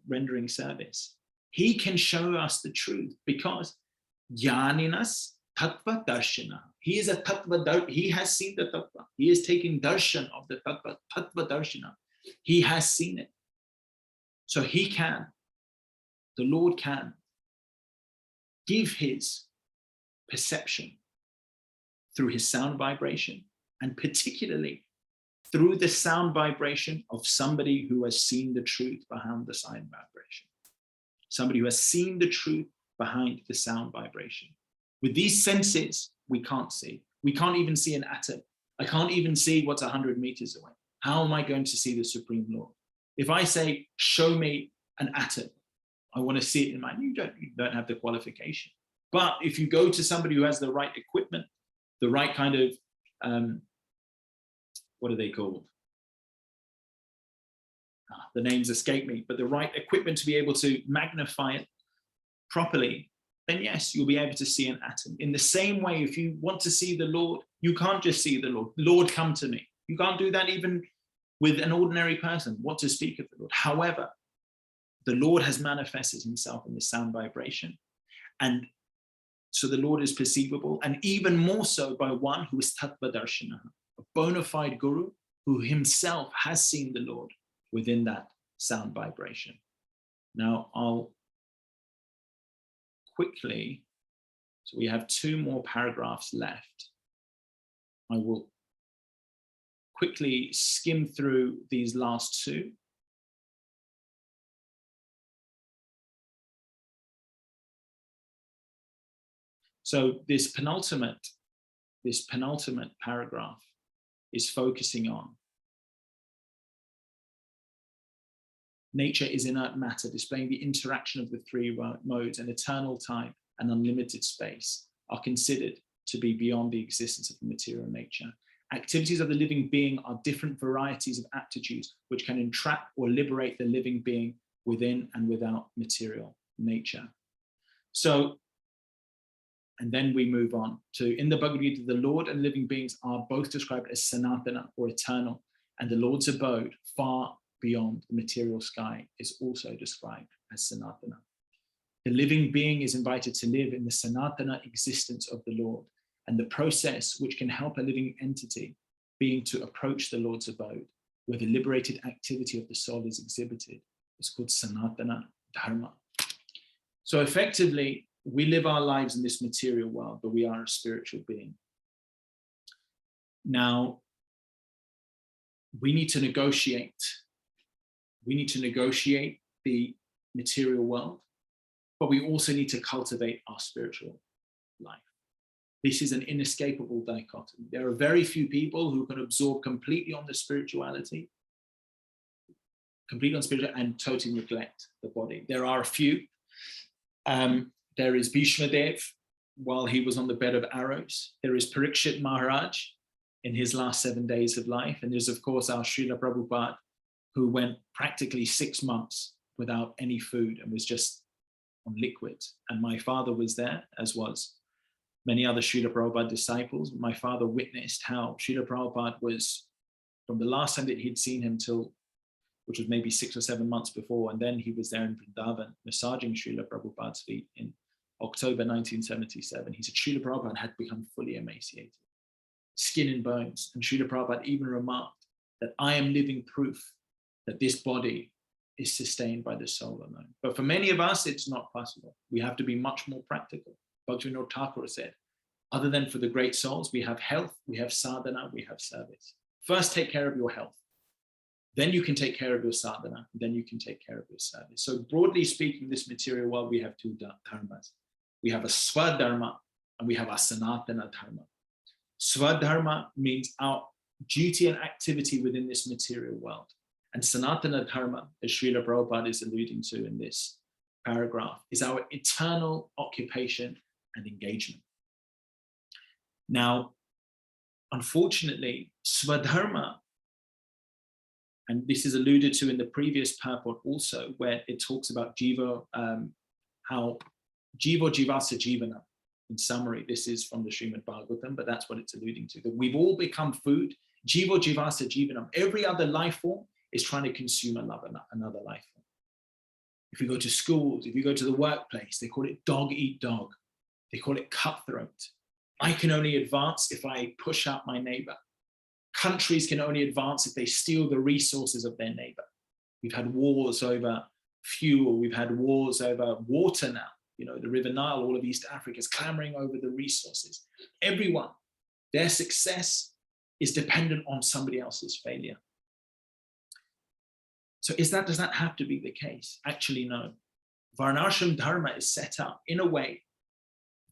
rendering service, he can show us the truth, because jnaninas tattva darshina. He is a tattva, he has seen the tattva. He is taking darshan of the tattva darshana. He has seen it. So he can, the Lord can give his perception through his sound vibration, and particularly through the sound vibration of somebody who has seen the truth behind the sound vibration. Somebody who has seen the truth behind the sound vibration. With these senses, we can't see. We can't even see an atom. I can't even see what's 100 meters away. How am I going to see the Supreme Lord? If I say, show me an atom, I want to see it in mind. You don't have the qualification. But if you go to somebody who has the right equipment, the right kind of, what are they called? The names escape me, but the right equipment to be able to magnify it properly, then yes, you'll be able to see an atom. In the same way, if you want to see the Lord, you can't just see the Lord. Lord, come to me. You can't do that even with an ordinary person. What to speak of the Lord? However, the Lord has manifested himself in the sound vibration. And so the Lord is perceivable, and even more so by one who is tattva darshana, a bona fide guru who himself has seen the Lord within that sound vibration. Now I'll quickly, so we have 2 more paragraphs left. I will quickly skim through these last 2. So this penultimate paragraph is focusing on nature is inert matter, displaying the interaction of the 3 modes, and eternal time and unlimited space are considered to be beyond the existence of the material nature. Activities of the living being are different varieties of aptitudes which can entrap or liberate the living being within and without material nature. So, and then we move on to, in the Bhagavad Gita, the Lord and living beings are both described as sanatana, or eternal, and the Lord's abode, far beyond the material sky, is also described as sanatana. The living being is invited to live in the sanatana existence of the Lord, and the process which can help a living entity being to approach the Lord's abode, where the liberated activity of the soul is exhibited, is called sanatana dharma. So effectively, we live our lives in this material world, but we are a spiritual being. Now, we need to negotiate. We need to negotiate the material world, but we also need to cultivate our spiritual life. This is an inescapable dichotomy. There are very few people who can absorb completely on the spirituality, and totally neglect the body. There are a few. There is Bhishma Dev while he was on the bed of arrows. There is Parikshit Maharaj in his last 7 days of life. And there's, of course, our Srila Prabhupada, who went practically 6 months without any food and was just on liquid. And my father was there, as was many other Srila Prabhupada disciples. My father witnessed how Srila Prabhupada was, from the last time that he'd seen him till, which was maybe 6 or 7 months before, and then he was there in Vrindavan massaging Srila Prabhupada's feet in October 1977. He said Srila Prabhupada had become fully emaciated, skin and bones. And Srila Prabhupada even remarked that I am living proof that this body is sustained by the soul alone. But for many of us, it's not possible. We have to be much more practical. Bhaktivinoda Thakur said, other than for the great souls, we have health, we have sadhana, we have service. First, take care of your health. Then you can take care of your sadhana. Then you can take care of your service. So broadly speaking, in this material world, we have two dharmas. We have a swadharma and we have a sanatana dharma. Swadharma means our duty and activity within this material world. And sanatana dharma, as Srila Prabhupada is alluding to in this paragraph, is our eternal occupation and engagement. Now, unfortunately, swadharma, and this is alluded to in the previous purport also, where it talks about jiva, how jiva jivasa jivana. In summary, this is from the Srimad Bhagavatam, but that's what it's alluding to, that we've all become food. Jiva jivasa jivanam. Every other life form is trying to consume another life form. If you go to schools, if you go to the workplace, they call it dog eat dog. They call it cutthroat. I can only advance if I push out my neighbor. Countries can only advance if they steal the resources of their neighbor. We've had wars over fuel. We've had wars over water now. You know, the River Nile, all of East Africa is clamoring over the resources. Everyone, their success is dependent on somebody else's failure. So does that have to be the case? Actually, no. Varnashram dharma is set up in a way,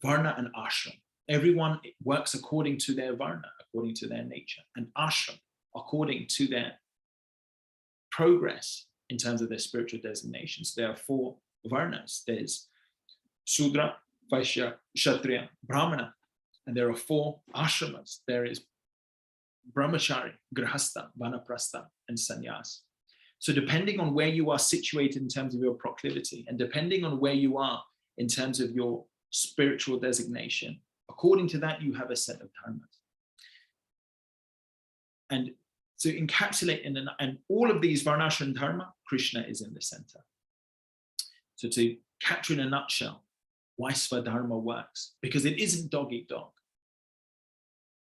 varna and ashram. Everyone works according to their varna, according to their nature, and ashram according to their progress in terms of their spiritual designations. There are 4 varnas. There's Sudra, Vaishya, Kshatriya, Brahmana, and there are 4 ashramas. There is Brahmachari, Grihastha, Vanaprastha, and Sannyas. So depending on where you are situated in terms of your proclivity, and depending on where you are in terms of your spiritual designation, according to that, you have a set of dharmas. And to encapsulate and all of these varnashram dharma, Krishna is in the center. So to capture in a nutshell why Swadharma works, because it isn't dog eat dog.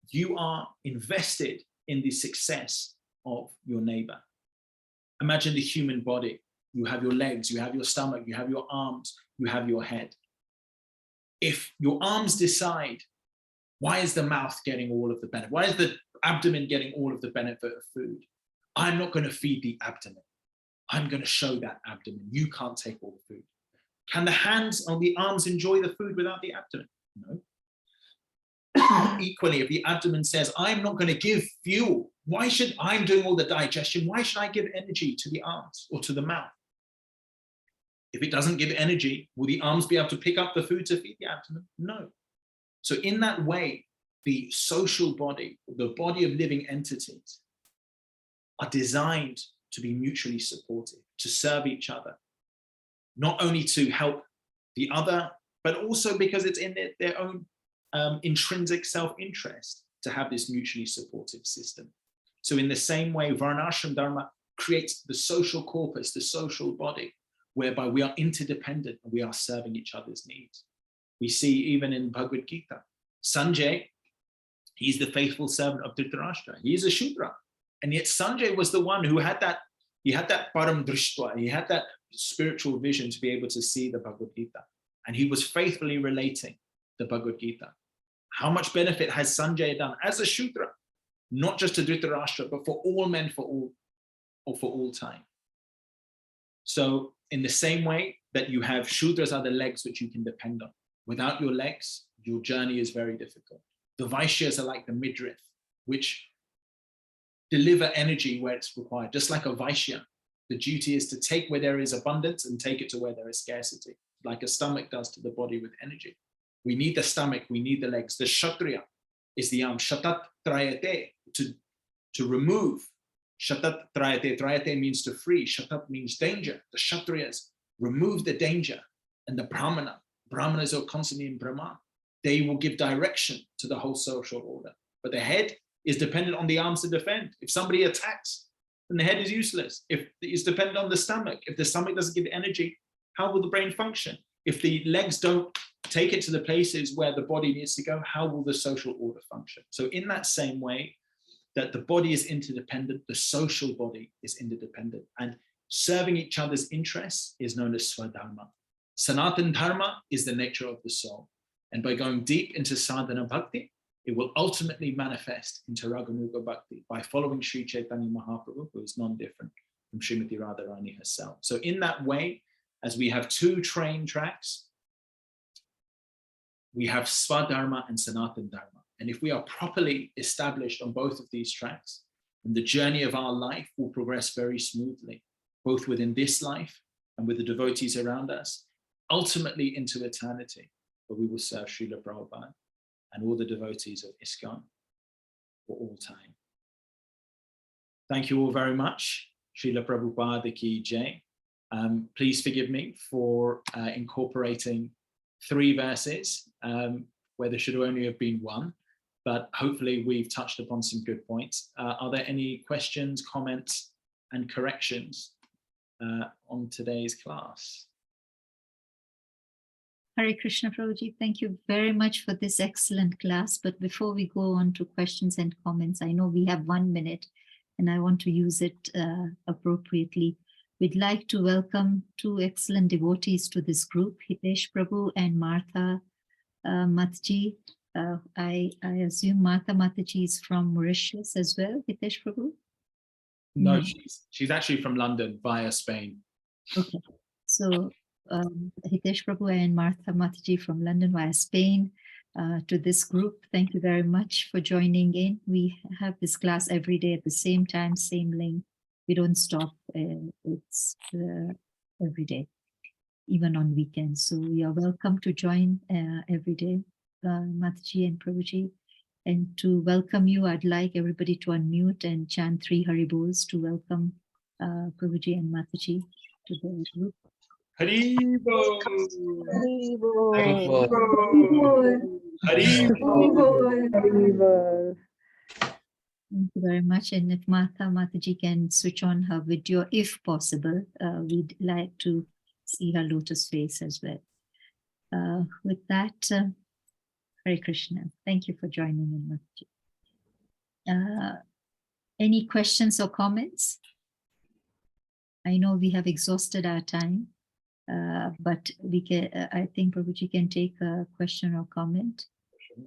You are invested in the success of your neighbor. Imagine the human body. You have your legs, you have your stomach, you have your arms, you have your head. If your arms decide, why is the mouth getting all of the benefit? Why is the abdomen getting all of the benefit of food? I'm not going to feed the abdomen. I'm going to show that abdomen. You can't take all the food. Can the hands or the arms enjoy the food without the abdomen? No. Equally, if the abdomen says, I'm not going to give fuel, why should I'm doing all the digestion? Why should I give energy to the arms or to the mouth? If it doesn't give energy, will the arms be able to pick up the food to feed the abdomen? No. So in that way, the social body, the body of living entities are designed to be mutually supportive, to serve each other, not only to help the other, but also because it's in their own intrinsic self-interest to have this mutually supportive system. So in the same way, Varnashram Dharma creates the social corpus, the social body, whereby we are interdependent and we are serving each other's needs. We see even in Bhagavad Gita, Sanjay, he's the faithful servant of Dhritarashtra. He is a Shudra. And yet Sanjay was the one who had that, param drishtva, he had that spiritual vision to be able to see the Bhagavad Gita. And he was faithfully relating the Bhagavad Gita. How much benefit has Sanjay done as a Shudra? not just to Dhritarashtra, but for all men, for all time. So in the same way that you have Shudras are the legs which you can depend on. Without your legs, your journey is very difficult. The Vaishyas are like the midriff, which deliver energy where it's required. Just like a Vaishya, the duty is to take where there is abundance and take it to where there is scarcity, like a stomach does to the body with energy. We need the stomach, we need the legs. The Kshatriya is the arm, Shatat Trayate, to remove. Shatat Trayate, Trayate means to free, Shatat means danger. The Kshatriyas remove the danger, and the Brahmanas are constantly in Brahman. They will give direction to the whole social order. But the head is dependent on the arms to defend. If somebody attacks, then the head is useless. If it's dependent on the stomach, if the stomach doesn't give energy, how will the brain function? If the legs don't take it to the places where the body needs to go, how will the social order function? So in that same way that the body is interdependent, the social body is interdependent, and serving each other's interests is known as Swadharma. Sanatan Dharma is the nature of the soul. And by going deep into sadhana bhakti, it will ultimately manifest into Raganuga Bhakti by following Sri Chaitanya Mahaprabhu, who is non-different from Srimati Radharani herself. So in that way, as we have two train tracks, we have Swadharma and Sanatan Dharma. And if we are properly established on both of these tracks, then the journey of our life will progress very smoothly, both within this life and with the devotees around us, ultimately into eternity, where we will serve Srila Prabhupada and all the devotees of ISKCON for all time. Thank you all very much. Srila Prabhupada Ki Jai. Please forgive me for incorporating 3 verses where there should only have been 1, but hopefully we've touched upon some good points. Are there any questions, comments, and corrections on today's class? Hare Krishna, Prabhuji. Thank you very much for this excellent class. But before we go on to questions and comments, I know we have 1 minute and I want to use it appropriately. We'd like to welcome 2 excellent devotees to this group, Hitesh Prabhu and Martha Matji. I assume Martha Mataji is from Mauritius as well, Hitesh Prabhu? No, she's actually from London via Spain. Okay, so Hitesh Prabhu and Martha Mataji from London via Spain to this group. Thank you very much for joining in. We have this class every day at the same time, same link. We don't stop. It's every day, even on weekends. So you are welcome to join every day, Mataji and Prabhuji. And to welcome you, I'd like everybody to unmute and chant 3 Haribols to welcome Prabhuji and Mataji to the group. Haribo! Haribo! Haribo! Haribo! Thank you very much. And if Mataji can switch on her video, if possible, we'd like to see her lotus face as well. With that, Hare Krishna. Thank you for joining in, Mataji. Any questions or comments? I know we have exhausted our time, but we can. I think Prabhuji can take a question or comment.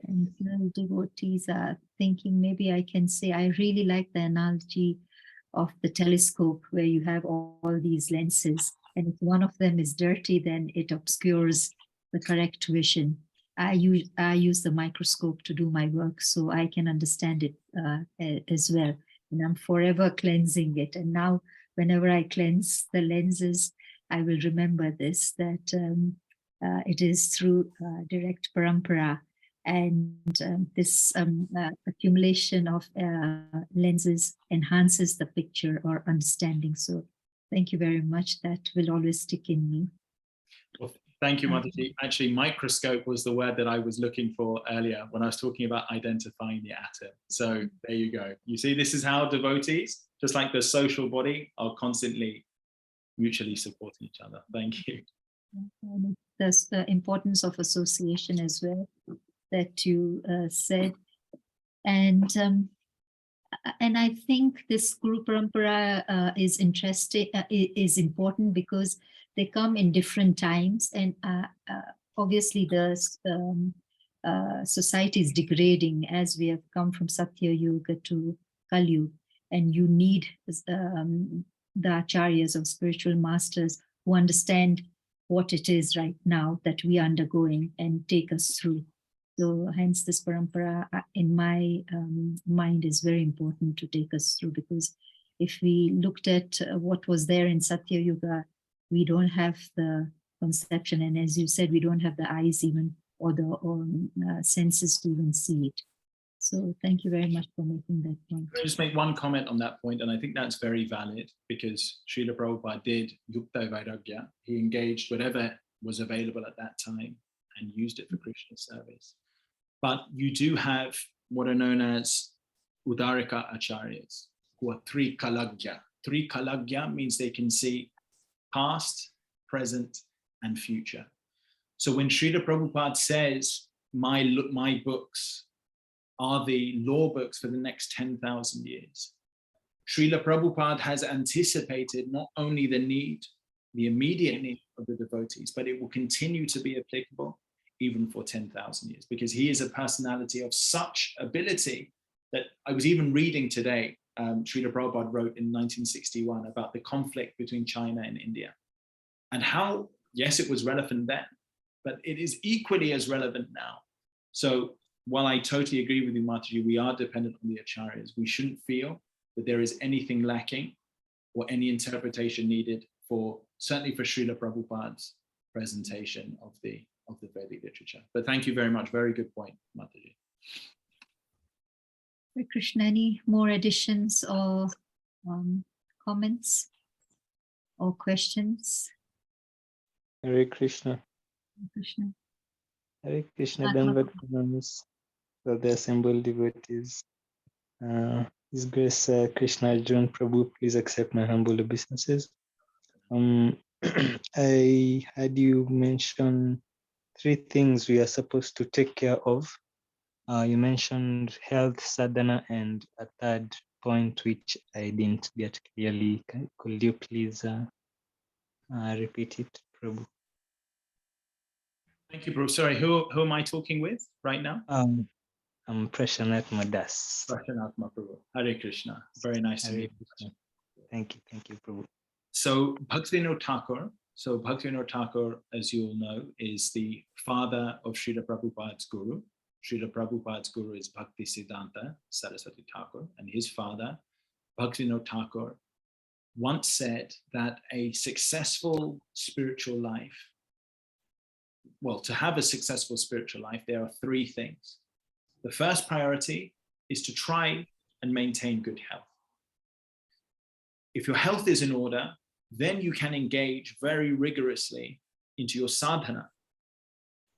And devotees are thinking, maybe I can say, I really like the analogy of the telescope where you have all these lenses, and if one of them is dirty, then it obscures the correct vision. I use the microscope to do my work, so I can understand it as well. And I'm forever cleansing it. And now whenever I cleanse the lenses, I will remember this, that it is through direct parampara. And this accumulation of lenses enhances the picture or understanding. So thank you very much. That will always stick in me. Well, thank you, Mataji. Actually, microscope was the word that I was looking for earlier when I was talking about identifying the atom. So there you go. You see, this is how devotees, just like the social body, are constantly mutually supporting each other. Thank you. There's the importance of association as well that you said. And I think this Guru Parampara is interesting, is important because they come in different times. And obviously the society is degrading as we have come from Satya Yuga to Kali Yuga, and you need the acharyas or spiritual masters who understand what it is right now that we are undergoing and take us through. So hence this parampara in my mind is very important to take us through, because if we looked at what was there in Satya Yuga, we don't have the conception, and as you said, we don't have the eyes even or the senses to even see it. So thank you very much for making that point. I'll just make one comment on that point, and I think that's very valid, because Srila Prabhupada did Yukta Vairagya. He engaged whatever was available at that time and used it for Krishna service. But you do have what are known as Udarika Acharyas, who are Trikalagya. Trikalagya means they can see past, present, and future. So when Srila Prabhupada says, my books are the law books for the next 10,000 years, Srila Prabhupada has anticipated not only the need, the immediate need of the devotees, but it will continue to be applicable even for 10,000 years, because he is a personality of such ability that I was even reading today, Srila Prabhupada wrote in 1961 about the conflict between China and India, and how, yes, it was relevant then, but it is equally as relevant now. So while I totally agree with you, Mataji, we are dependent on the acharyas. We shouldn't feel that there is anything lacking or any interpretation needed for, certainly for Srila Prabhupada's presentation of the Vedic literature. But thank you very much. Very good point, Mataji. Hare Krishna, any more additions or comments or questions? Hare Krishna. Krishna. Hare Krishna, Dandavat Pranams for the assembled devotees. His Grace Krishna Arjun Prabhu, please accept my humble obeisances. I had you mention 3 things we are supposed to take care of. You mentioned health, sadhana, and a third point which I didn't get clearly. Could you please repeat it, Prabhu? Thank you, bro. Sorry, who am I talking with right now? I'm Prashanath Madas. Prashanath Mahaprabhu. Hare Krishna. Very nice to meet you. Thank you, Prabhu. So Bhaktivinoda Thakur. So Bhaktivinoda Thakur, as you all know, is the father of Srila Prabhupada's guru. Srila Prabhupada's guru is Bhakti Siddhanta Saraswati Thakur, and his father, Bhaktivinoda Thakur, once said that a successful spiritual life, well, to have a successful spiritual life, there are 3 things. The first priority is to try and maintain good health. If your health is in order, then you can engage very rigorously into your sadhana.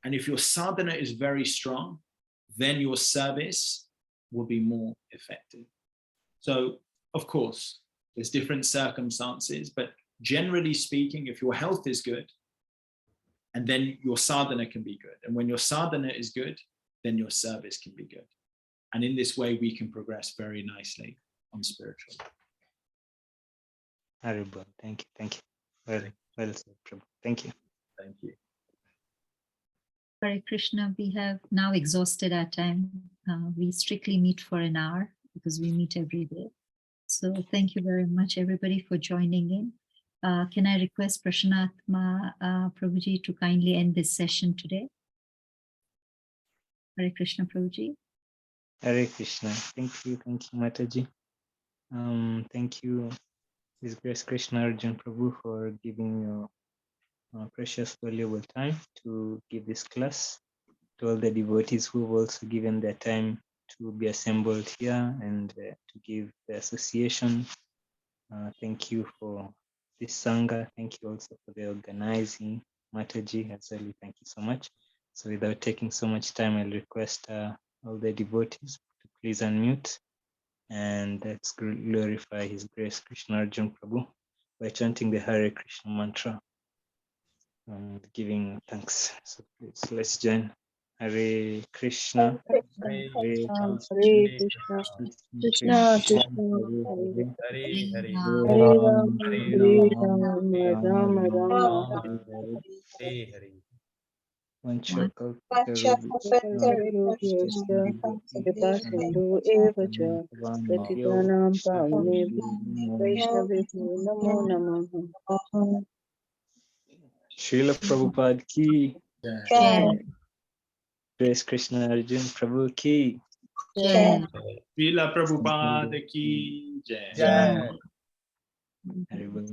And if your sadhana is very strong, then your service will be more effective. So, of course, there's different circumstances, but generally speaking, if your health is good, and then your sadhana can be good. And when your sadhana is good, then your service can be good. And in this way, we can progress very nicely on spiritual. Haribol, thank you. Well said, Prabhu. Thank you. Thank you. Hare Krishna, we have now exhausted our time. We strictly meet for an hour because we meet every day. So thank you very much, everybody, for joining in. Can I request Prashanatma Prabhuji to kindly end this session today? Hare Krishna, Prabhuji. Hare Krishna. Thank you, Mataji. Thank you, His Grace Krishna Arjun Prabhu, for giving your precious, valuable time to give this class, to all the devotees who have also given their time to be assembled here and to give the association. Thank you for this Sangha. Thank you also for the organizing, Mataji, as well. Thank you so much. So without taking so much time, I'll request all the devotees to please unmute and let's glorify His Grace Krishna Arjun Prabhu by chanting the Hare Krishna mantra and giving thanks. So please, let's join. Hare Krishna, Hare Krishna, Krishna, Krishna Krishna, Hare Hare Hare Ram, Ram, Hare Hare Ram, Ram, Ram Ram, Hare Hare Hare. Vanchakalpatarubhyascha kripa sindhu eva cha patitanam pavane Vaishnavibhyo namo namaha. Srila Prabhupada ki, Jai. Grace Krishna Arjun Prabhu ki. Jai. Srila Prabhupada ki jai. Jai. Haribol.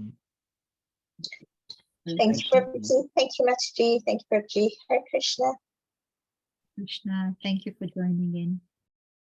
Thank you, Prabhuji. Thank you, Mataji. Thank you, Prabhuji. Hare Krishna. Krishna, thank you for joining in.